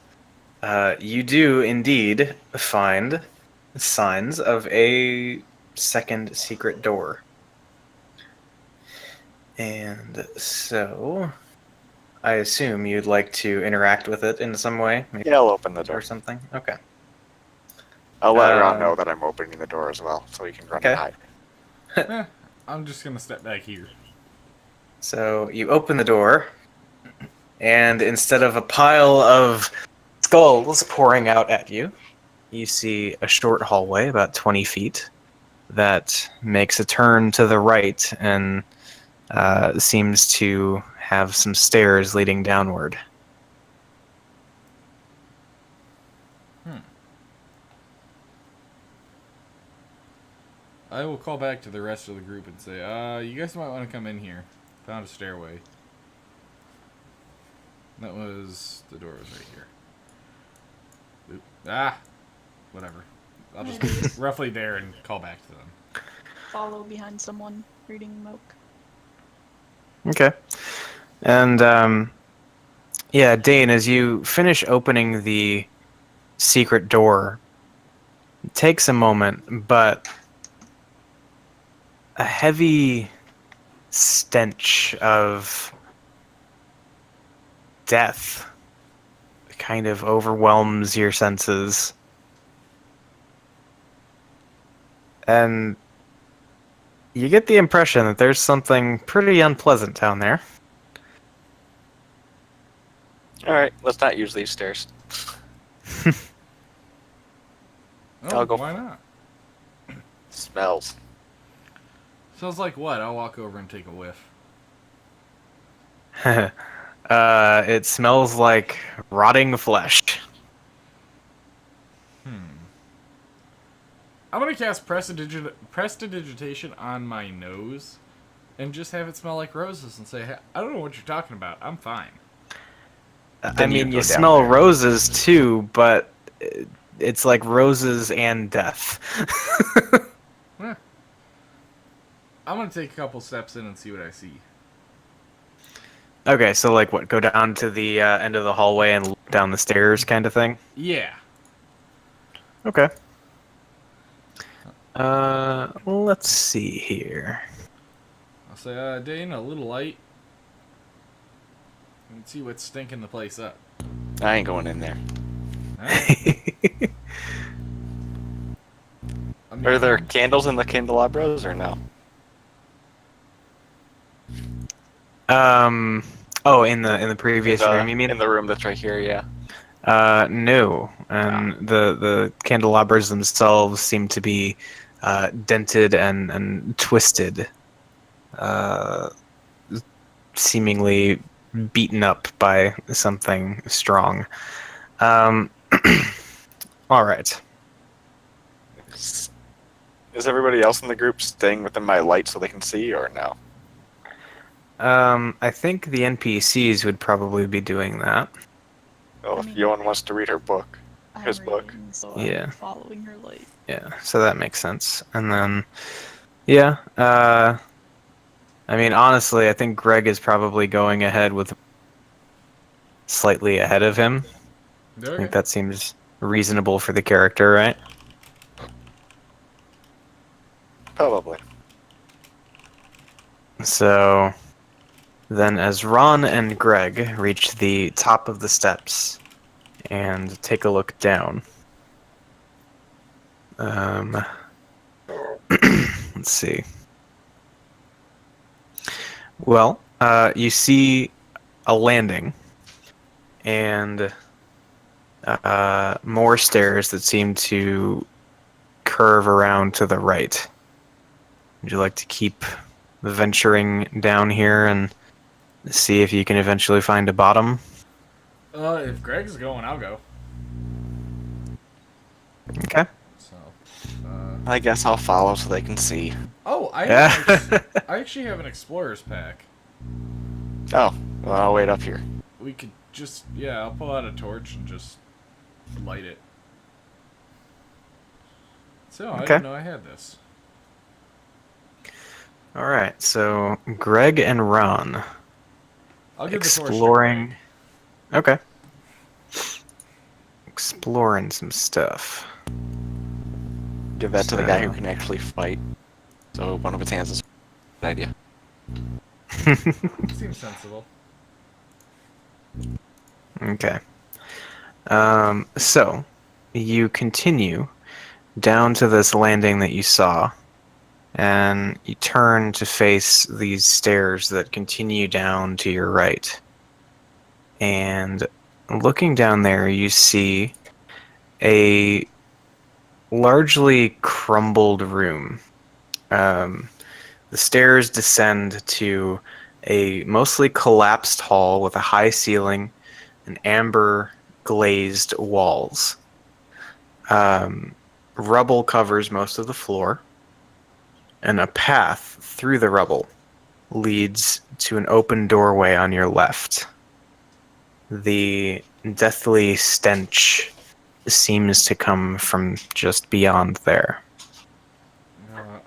You do indeed find signs of a second secret door. And so, I assume you'd like to interact with it in some way? Maybe Yeah, I'll open the door. or something? Okay. I'll let Ron know that I'm opening the door as well, so he can run Okay. and hide. I'm just gonna step back here. So, you open the door, and instead of a pile of skulls pouring out at you, you see a short hallway about 20 feet that makes a turn to the right and seems to have some stairs leading downward. I will call back to the rest of the group and say, you guys might want to come in here. Found a stairway. That was... the door was right here. Oop. Whatever. I'll just be roughly there and call back to them. Follow behind someone reading Moke. Okay. And, yeah, Dane, as you finish opening the secret door, it takes a moment, but a heavy stench of death kind of overwhelms your senses. And you get the impression that there's something pretty unpleasant down there. Alright, let's not use these stairs. Oh, I'll go why not? Smells. Smells like what? I'll walk over and take a whiff. It smells like rotting flesh. I'm gonna cast Prestidigitation on my nose and just have it smell like roses and say, hey, I don't know what you're talking about. I'm fine. I mean, you smell roses too, but it's like roses and death. Eh. I'm gonna take a couple steps in and see what I see. Okay, so like what? Go down to the end of the hallway and look down the stairs, kind of thing. Yeah. Okay. Let's see here. I'll say, Dane, a little light. Let's see what's stinking the place up. I ain't going in there. Alright. I mean, Are there candles in the candelabras or no? Oh, in the previous room, you mean? In the room that's right here, yeah. No. And the candelabras themselves seem to be dented and twisted, seemingly beaten up by something strong. All right. Is everybody else in the group staying within my light so they can see, or no? I think the NPCs would probably be doing that. Well, I if mean, Yoan wants to read her book. I'm His book. reading, so Yeah. I'm following her light. Yeah, so that makes sense. And then, yeah, I mean, honestly, I think Greg is probably going ahead with slightly ahead of him. I think that seems reasonable for the character, right? Probably. So then, as Ron and Greg reach the top of the steps and take a look down, let's see. Well, you see a landing and more stairs that seem to curve around to the right. Would you like to keep venturing down here and see if you can eventually find a bottom? If Greg's going, I'll go. Okay. So, I guess I'll follow so they can see. oh, Yeah. I actually have an explorer's pack. Oh, well, I'll wait up here. We could just, yeah, I'll pull out a torch and just light it. So, I Okay. didn't know I had this. All right. So Greg and Ron I'll give the torch to exploring. Greg. Okay. Exploring some stuff. Give that to the guy who So- can actually fight. So one of his hands is a good idea. Seems sensible. Okay. So you continue down to this landing that you saw, and you turn to face these stairs that continue down to your right. And looking down there, you see a largely crumbled room. The stairs descend to a mostly collapsed hall with a high ceiling and amber glazed walls. Rubble covers most of the floor, and a path through the rubble leads to an open doorway on your left. The deathly stench seems to come from just beyond there.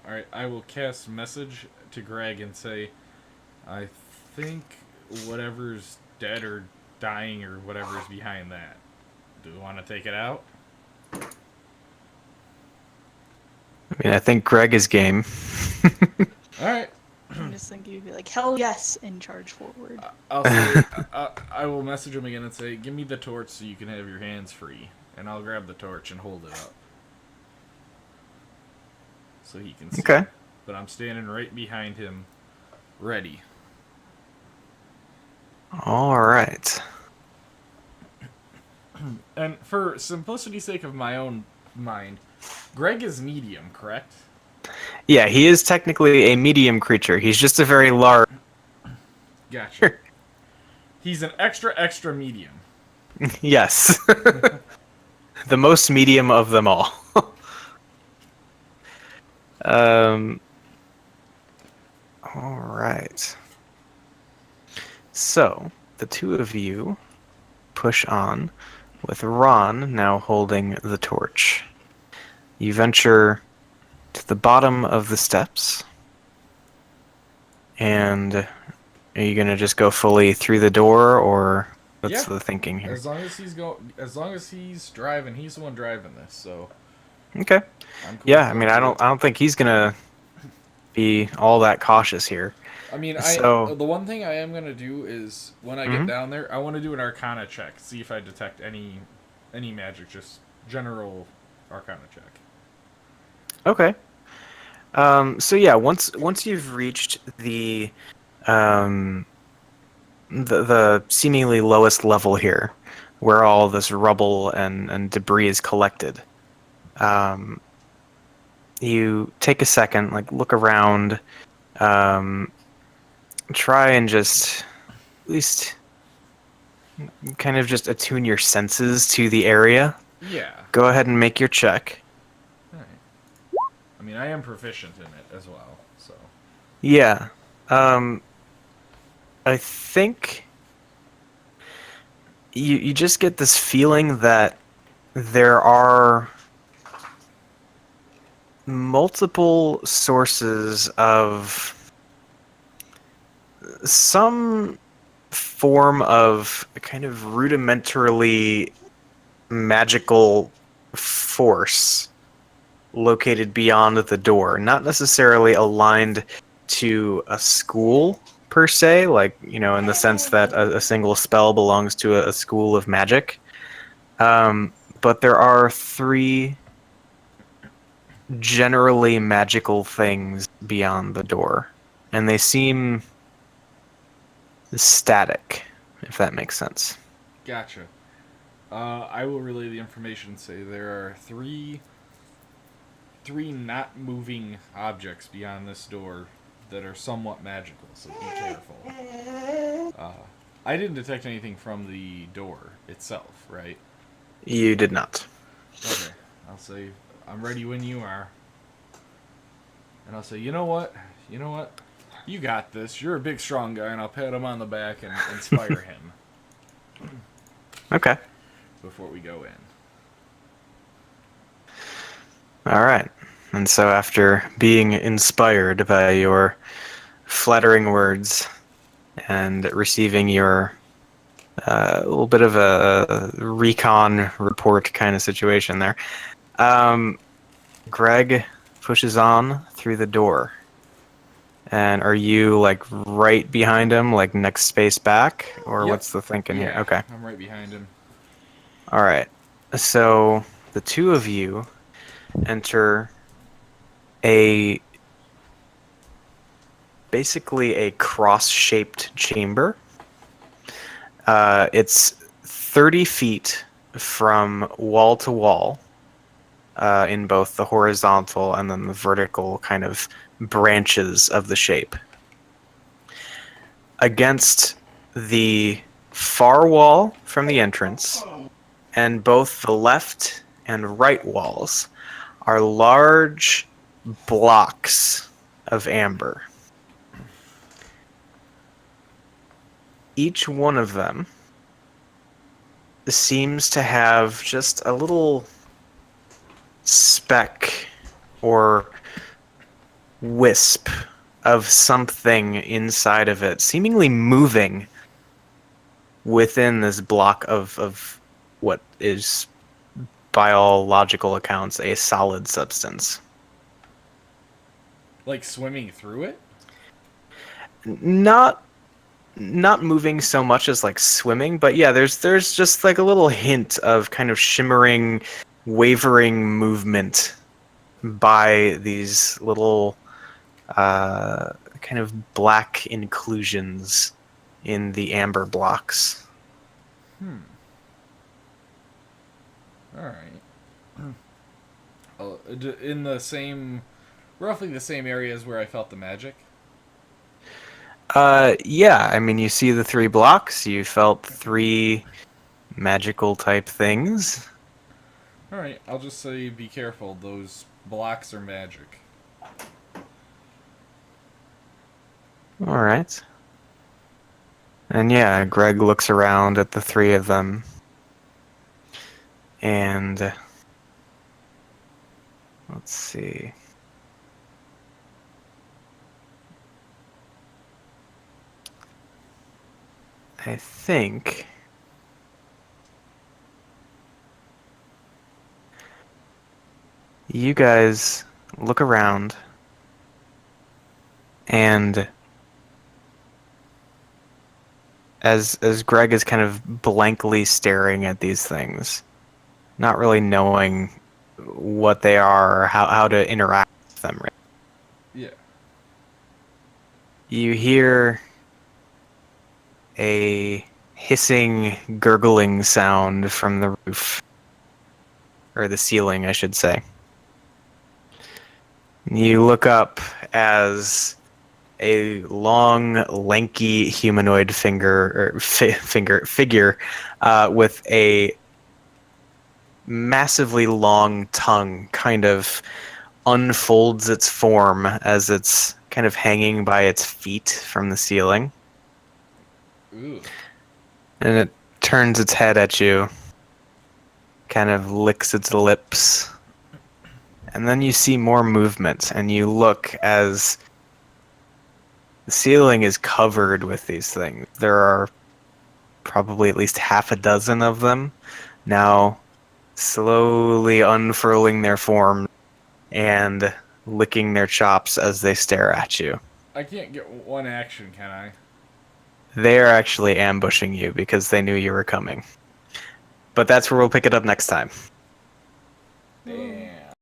Alright, I will cast message to Greg and say, I think whatever's dead or dying or whatever is behind that. Do we want to take it out? I mean, I think Greg is game. Alright. I'm just thinking you'd be like, hell yes, and charge forward. I'll say, I will message him again and say, give me the torch so you can have your hands free. And I'll grab the torch and hold it up. So he can see. Okay. But I'm standing right behind him, ready. All right. And for simplicity's sake of my own mind, Greg is medium, correct? Yeah, he is technically a medium creature. He's just a very large. Gotcha. He's an extra medium. Yes. The most medium of them all. All right. So, the two of you push on, with Ron now holding the torch. You venture to the bottom of the steps. And are you going to just go fully through the door, or what's Yeah. the thinking here? As long as he's driving, he's the one driving this, so Okay. I'm cool Yeah, with I mean, going I through don't think he's gonna be all that cautious here. I mean, So- the one thing I am gonna do is when I get Mhm. down there, I want to do an Arcana check, see if I detect any magic, just general Arcana check. Okay. So yeah, once you've reached um, the seemingly lowest level here, where all this rubble and debris is collected, you take a second, like look around, try and just at least kind of just attune your senses to the area. Yeah. Go ahead and make your check. Alright. I mean, I am proficient in it as well, so. Yeah. I think you just get this feeling that there are multiple sources of some form of kind of rudimentarily magical force located beyond the door, not necessarily aligned to a school per se, like, in the sense that a single spell belongs to a school of magic. But there are three generally magical things beyond the door, and they seem static, if that makes sense. Gotcha. I will relay the information and say there are three not moving objects beyond this door that are somewhat magical, so be careful. I didn't detect anything from the door itself, right? You did not. Okay. I'll say, I'm ready when you are. And I'll say, you know what? You got this. You're a big, strong guy, and I'll pat him on the back and inspire him Okay. before we go in. All right. And so after being inspired by your flattering words and receiving your little bit of a recon report kind of situation there, Greg pushes on through the door. And are you like right behind him, like next space back, or Yep. what's the thinking here? Yeah, Okay. I'm right behind him. All right. So the two of you enter basically a cross-shaped chamber. It's 30 feet from wall to wall, in both the horizontal and then the vertical kind of branches of the shape. Against the far wall from the entrance, and both the left and right walls, are large blocks of amber. Each one of them seems to have just a little speck or wisp of something inside of it, seemingly moving within this block of what is, by all logical accounts, a solid substance. Like swimming through it? Not moving so much as like swimming, but yeah, there's just like a little hint of kind of shimmering, wavering movement by these little kind of black inclusions in the amber blocks. Alright. In the same... roughly the same areas where I felt the magic? Yeah, I mean, you see the three blocks, you felt three magical type things. Alright, I'll just say be careful. Those blocks are magic. Alright. And yeah, Greg looks around at the three of them. And let's see. I think you guys look around and as Greg is kind of blankly staring at these things, not really knowing what they are or how to interact with them. Right? Yeah. You hear a hissing, gurgling sound from the roof. Or the ceiling, I should say. You look up as a long, lanky humanoid figure with a massively long tongue kind of unfolds its form as it's kind of hanging by its feet from the ceiling. Ooh. And it turns its head at you, kind of licks its lips. And then you see more movement, and you look as the ceiling is covered with these things. There are probably at least half a dozen of them now slowly unfurling their form and licking their chops as they stare at you. I can't get one action, can I? They are actually ambushing you because they knew you were coming. But that's where we'll pick it up next time. Damn.